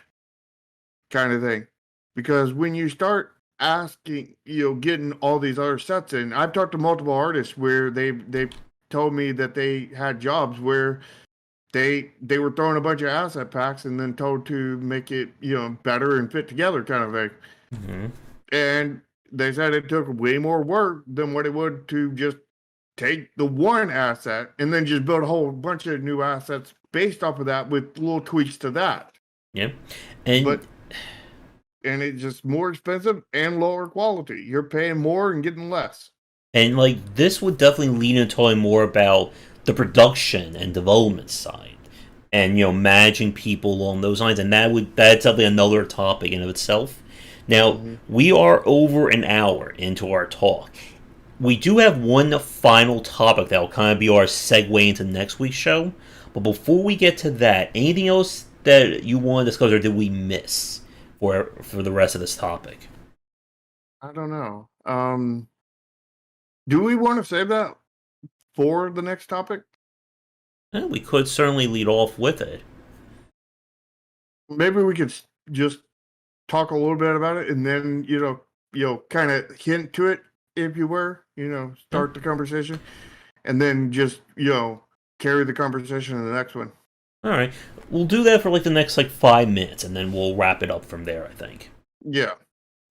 S2: kind of thing. Because when you start asking, getting all these other sets in, I've talked to multiple artists where they've told me that they had jobs where they were throwing a bunch of asset packs and then told to make it, better and fit together, kind of thing.
S1: Mm-hmm.
S2: And they said it took way more work than what it would to just take the one asset and then just build a whole bunch of new assets based off of that with little tweaks to that.
S1: Yeah. And
S2: it's just more expensive and lower quality. You're paying more and getting less.
S1: And like this would definitely lean into talking more about the production and development side, and managing people along those lines, and that's definitely another topic in of itself. Now we are over an hour into our talk. We do have one final topic that will kind of be our segue into next week's show. But before we get to that, anything else that you want to discuss, or did we miss for the rest of this topic?
S2: I don't know. Do we want to save that for the next topic?
S1: We could certainly lead off with it.
S2: Maybe we could just talk a little bit about it and then, kind of hint to it, if you were, start the conversation and then just, carry the conversation to the next one.
S1: All right. We'll do that for like the next 5 minutes and then we'll wrap it up from there, I think.
S2: Yeah.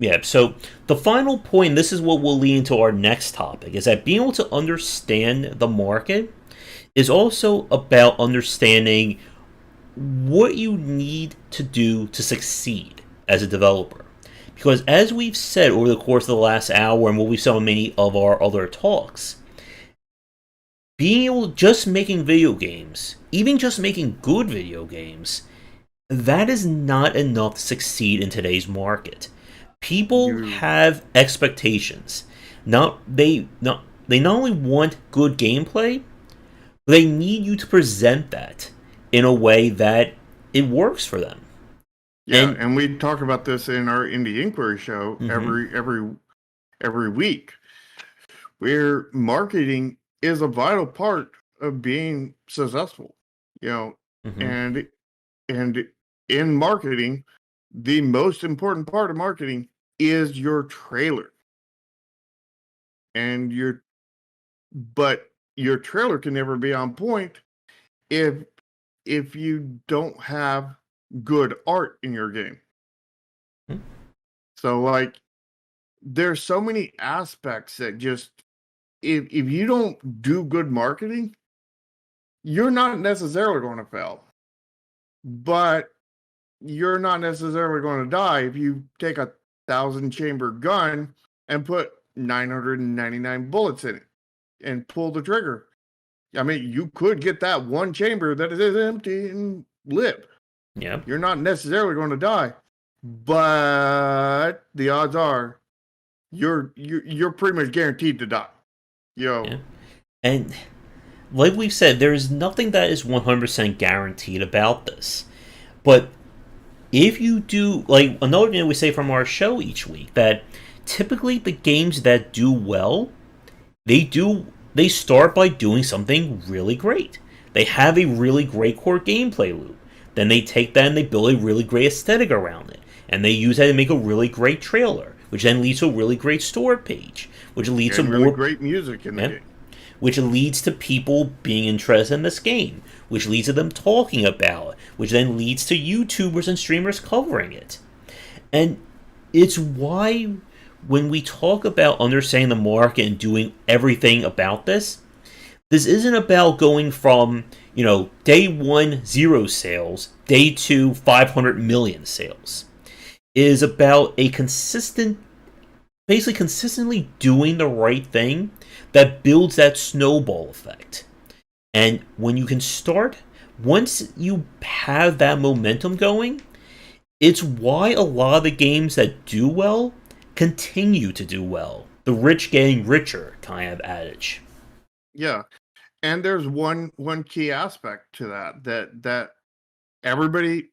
S1: Yeah, so the final point, this is what will lead into our next topic, is that being able to understand the market is also about understanding what you need to do to succeed as a developer. Because as we've said over the course of the last hour and what we've said in many of our other talks, being able to just making video games, even just making good video games, that is not enough to succeed in today's market. People have expectations. They not only want good gameplay, but they need you to present that in a way that it works for them.
S2: Yeah, and we talk about this in our Indie Inquiry show every week, where marketing is a vital part of being successful. And in marketing, the most important part of marketing is your trailer. But your trailer can never be on point if you don't have good art in your game.
S1: Mm-hmm.
S2: So there's so many aspects that just if you don't do good marketing, you're not necessarily going to fail. But you're not necessarily going to die if you take a 1,000-chamber gun and put 999 bullets in it and pull the trigger. I mean, you could get that one chamber that is empty and live.
S1: Yeah.
S2: You're not necessarily going to die, but the odds are you're pretty much guaranteed to die.
S1: Yeah. And like we've said, there is nothing that is 100% guaranteed about this. But if you do, another thing we say from our show each week, that typically the games that do well They start by doing something really great. They have a really great core gameplay loop. Then they take that and they build a really great aesthetic around it. And they use that to make a really great trailer, which then leads to a really great store page, which leads to
S2: And really
S1: more,
S2: great music in the
S1: yeah,
S2: game.
S1: which leads to people being interested in this game, which leads to them talking about it, which then leads to YouTubers and streamers covering it. And it's why when we talk about understanding the market and doing everything about this, this isn't about going from, day one, 0 sales, day two, 500 million sales. It is about a basically consistently doing the right thing that builds that snowball effect. And when you can start, once you have that momentum going, it's why a lot of the games that do well continue to do well. The rich getting richer kind of adage.
S2: Yeah. And there's one key aspect to that everybody,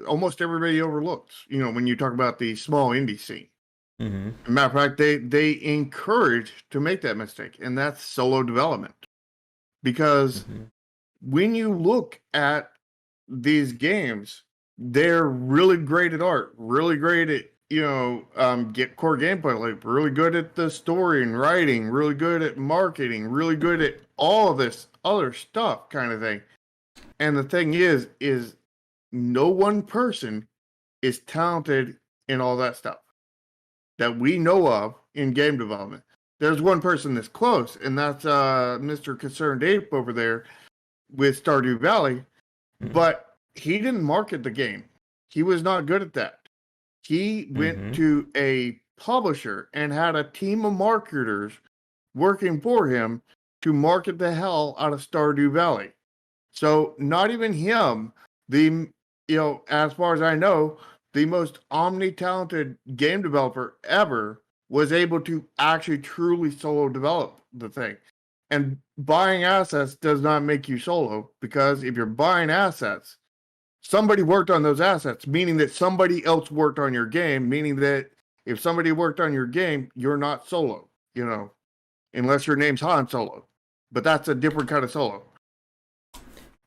S2: almost everybody overlooks. When you talk about the small indie scene.
S1: Mm-hmm.
S2: As a matter of fact, they encourage to make that mistake, and that's solo development. Because
S1: Mm-hmm.
S2: when you look at these games, they're really great at art, really great at get core gameplay, like really good at the story and writing, really good at marketing, really good at all of this other stuff, kind of thing. And the thing is no one person is talented in all that stuff that we know of in game development. There's one person that's close, and that's Mr. Concerned Ape over there with Stardew Valley, but he didn't market the game. He was not good at that. He went to a publisher and had a team of marketers working for him to market the hell out of Stardew Valley. So not even him, as far as I know, the most omni-talented game developer ever was able to actually truly solo develop the thing. And buying assets does not make you solo, because if you're buying assets, somebody worked on those assets, meaning that somebody else worked on your game, meaning that if somebody worked on your game, you're not solo, unless your name's Han Solo. But that's a different kind of solo.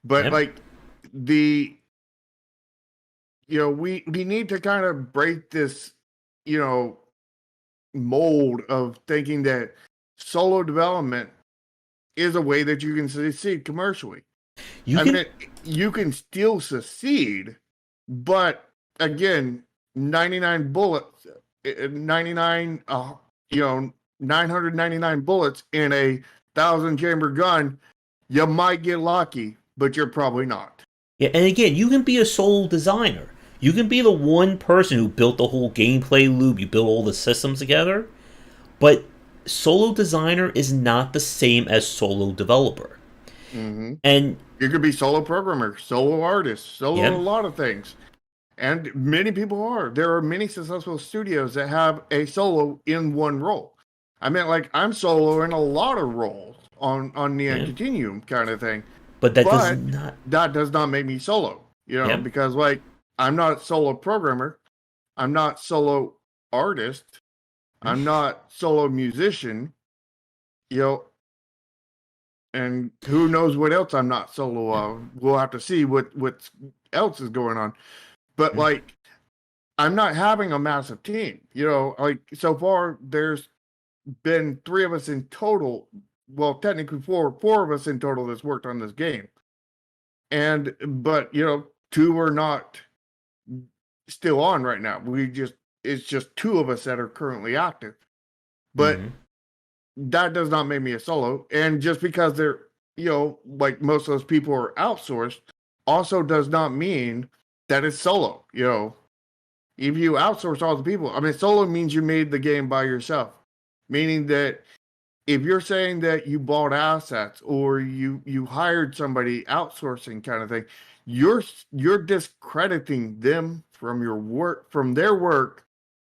S2: But
S1: Yep.
S2: like we need to kind of break this, mold of thinking that solo development is a way that you can succeed commercially.
S1: You can.
S2: You can still succeed, but again, 99 bullets, 99, 999 bullets in a 1,000 chamber gun, you might get lucky, but you're probably not.
S1: Yeah, and again, you can be a solo designer. You can be the one person who built the whole gameplay loop, you built all the systems together, but solo designer is not the same as solo developer.
S2: Mm-hmm.
S1: And
S2: you could be solo programmer, solo artist, solo a lot of things. And many people are. There are many successful studios that have a solo in one role. I mean, like, I'm solo in a lot of roles on the Continuum kind of thing.
S1: But that
S2: does not make me solo, because like I'm not solo programmer, I'm not solo artist, I'm not solo musician, and who knows what else I'm not solo of. We'll have to see what else is going on. But like, I'm not having a massive team, like so far there's been 3 of us in total. Well, technically 4 of us in total that's worked on this game. But 2 are not still on right now. It's just 2 of us that are currently active. But that does not make me a solo. And just because they're, like most of those people are outsourced, also does not mean that it's solo. If you outsource all the people, I mean, solo means you made the game by yourself, meaning that if you're saying that you bought assets or you hired somebody outsourcing kind of thing, you're discrediting them from their work,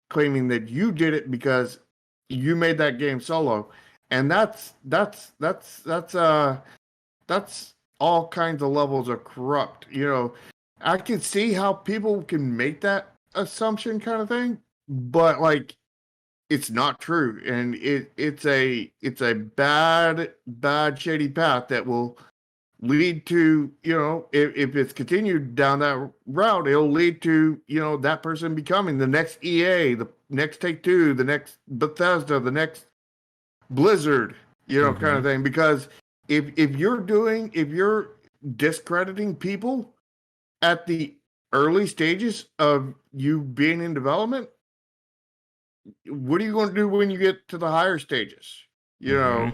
S2: claiming that you did it because you made that game solo. And that's all kinds of levels of corrupt. I can see how people can make that assumption kind of thing, but like it's not true, and it's a bad shady path that will lead to, if it's continued down that route, it'll lead to, that person becoming the next EA, the next Take Two, the next Bethesda, the next Blizzard, kind
S1: Mm-hmm.
S2: of thing. Because if you're discrediting people at the early stages of you being in development, what are you going to do when you get to the higher stages? You
S1: Mm-hmm.
S2: know,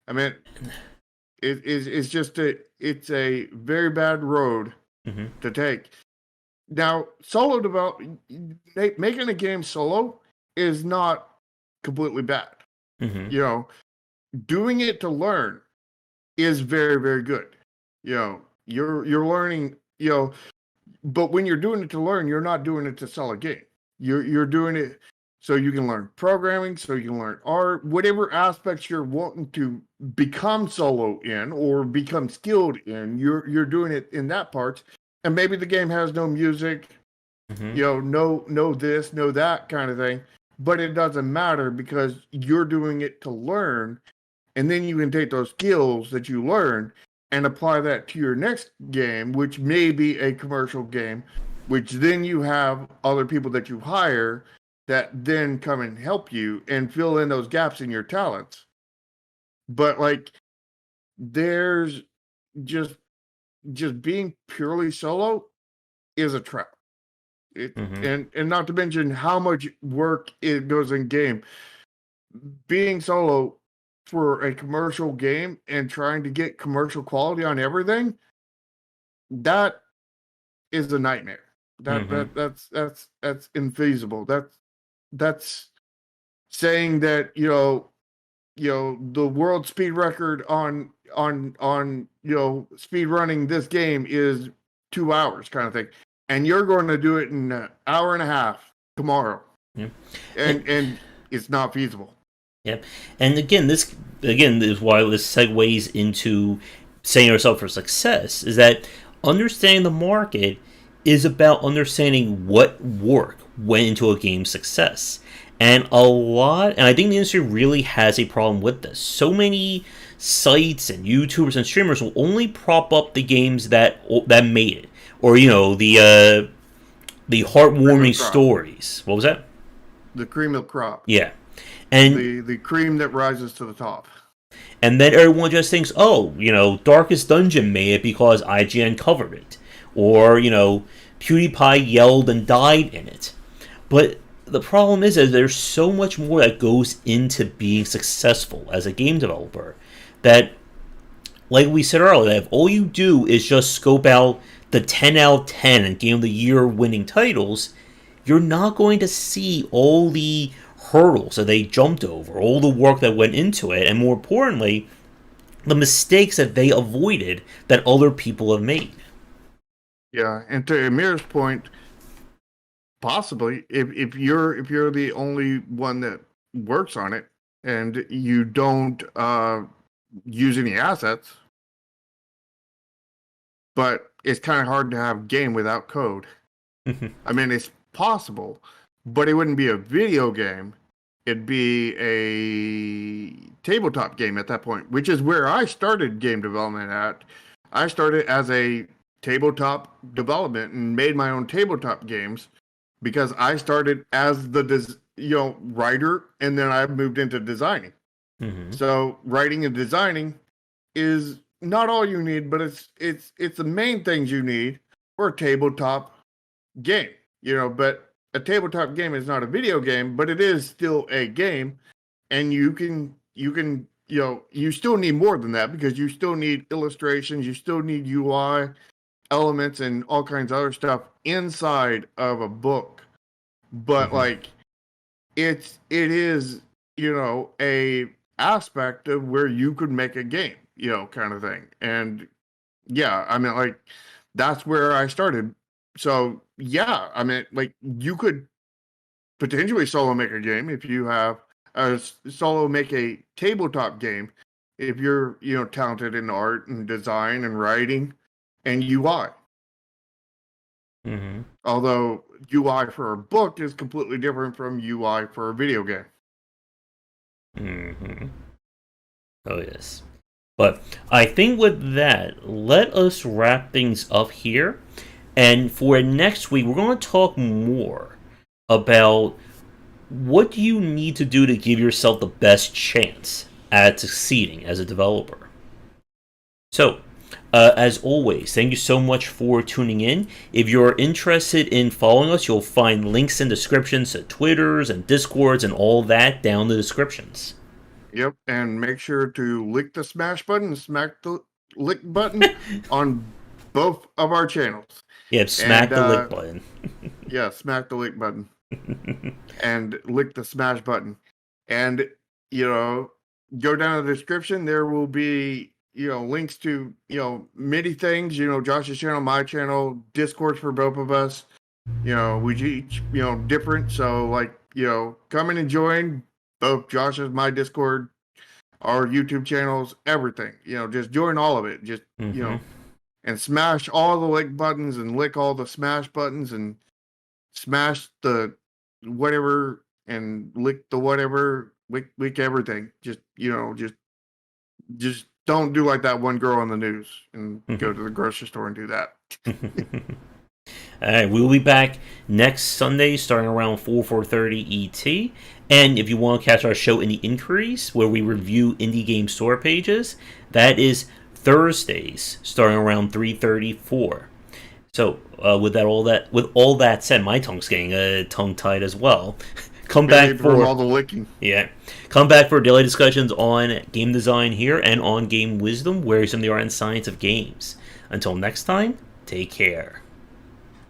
S2: I mean, it's just it's a very bad road
S1: Mm-hmm.
S2: to take. Now, solo making a game solo is not completely bad.
S1: Mm-hmm.
S2: You know, doing it to learn is very, very good. You're learning, but when you're doing it to learn, you're not doing it to sell a game. You're doing it so you can learn programming, so you can learn art, whatever aspects you're wanting to become solo in or become skilled in. You're doing it in that part. And maybe the game has no music,
S1: Mm-hmm.
S2: no this, no that kind of thing. But it doesn't matter because you're doing it to learn, and then you can take those skills that you learn and apply that to your next game, which may be a commercial game, which then you have other people that you hire that then come and help you and fill in those gaps in your talents. But like there's just just being purely solo is a trap. It
S1: Mm-hmm.
S2: and not to mention how much work it goes in game. Being solo for a commercial game and trying to get commercial quality on everything, that is a nightmare.
S1: Mm-hmm.
S2: That's infeasible. That's saying that the world speed record on speed running this game is 2 hours kind of thing, and you're going to do it in an hour and a half tomorrow,
S1: Yeah.
S2: and it's not feasible.
S1: Yep. And again is why this segues into setting yourself for success. Is that understanding the market is about understanding what work went into a game's success. And I think the industry really has a problem with this. So many sites and YouTubers and streamers will only prop up the games that made it, or the
S2: Cream of
S1: heartwarming
S2: crop,
S1: stories. What was that?
S2: the cream of crop,
S1: Yeah, and
S2: the cream that rises to the top.
S1: And then everyone just thinks, oh, Darkest Dungeon made it because IGN covered it. Or, PewDiePie yelled and died in it. But the problem is that there's so much more that goes into being successful as a game developer that, like we said earlier, that if all you do is just scope out the 10 out of 10 and Game of the Year winning titles, you're not going to see all the hurdles that they jumped over, all the work that went into it, and more importantly, the mistakes that they avoided that other people have made.
S2: Yeah, and to Amir's point, possibly if you're the only one that works on it and you don't use any assets, but it's kind of hard to have game without code. I mean, it's possible, but it wouldn't be a video game. It'd be a tabletop game at that point, which is where I started game development at. I started as a tabletop development and made my own tabletop games because I started as the writer, and then I moved into designing.
S1: Mm-hmm.
S2: So writing and designing is not all you need, but it's the main things you need for a tabletop game. But a tabletop game is not a video game, but it is still a game, and you still need more than that because you still need illustrations, you still need UI elements and all kinds of other stuff inside of a book. But
S1: Mm-hmm.
S2: like it is a aspect of where you could make a game, kind of thing. And yeah, I mean, like that's where I started. So yeah, I mean, like you could potentially solo make a game if you have solo make a tabletop game if you're talented in art and design and writing and UI.
S1: Mm-hmm.
S2: Although UI for a book is completely different from UI for a video game.
S1: Hmm. Oh, yes. But I think with that, let us wrap things up here. And for next week, we're going to talk more about what do you need to do to give yourself the best chance at succeeding as a developer. So, as always, thank you so much for tuning in. If you're interested in following us, you'll find links and descriptions to Twitters and Discords and all that down in the descriptions.
S2: Yep, and make sure to lick the smash button, smack the lick button on both of our channels.
S1: Yep,
S2: And
S1: smack the lick button.
S2: yeah, smack the lick button and lick the smash button. And go down in the description. There will be links to many things. Josh's channel, my channel, Discord for both of us. We each different. So come in and join both Josh's, my Discord, our YouTube channels, everything. Just join all of it. Just and smash all the like buttons and lick all the smash buttons and smash the whatever and lick the whatever, lick everything. Just don't do like that one girl on the news and go to the grocery store and do that.
S1: All right, we'll be back next Sunday starting around 4:30 ET. And if you want to catch our show in the inquiries where we review indie game store pages, that is Thursdays starting around 3:34. So with all that said, my tongue's getting tongue tied as well. Come back for
S2: all the licking.
S1: Yeah, come back for daily discussions on game design here and on game wisdom, where some of the art and science of games. Until next time, take care.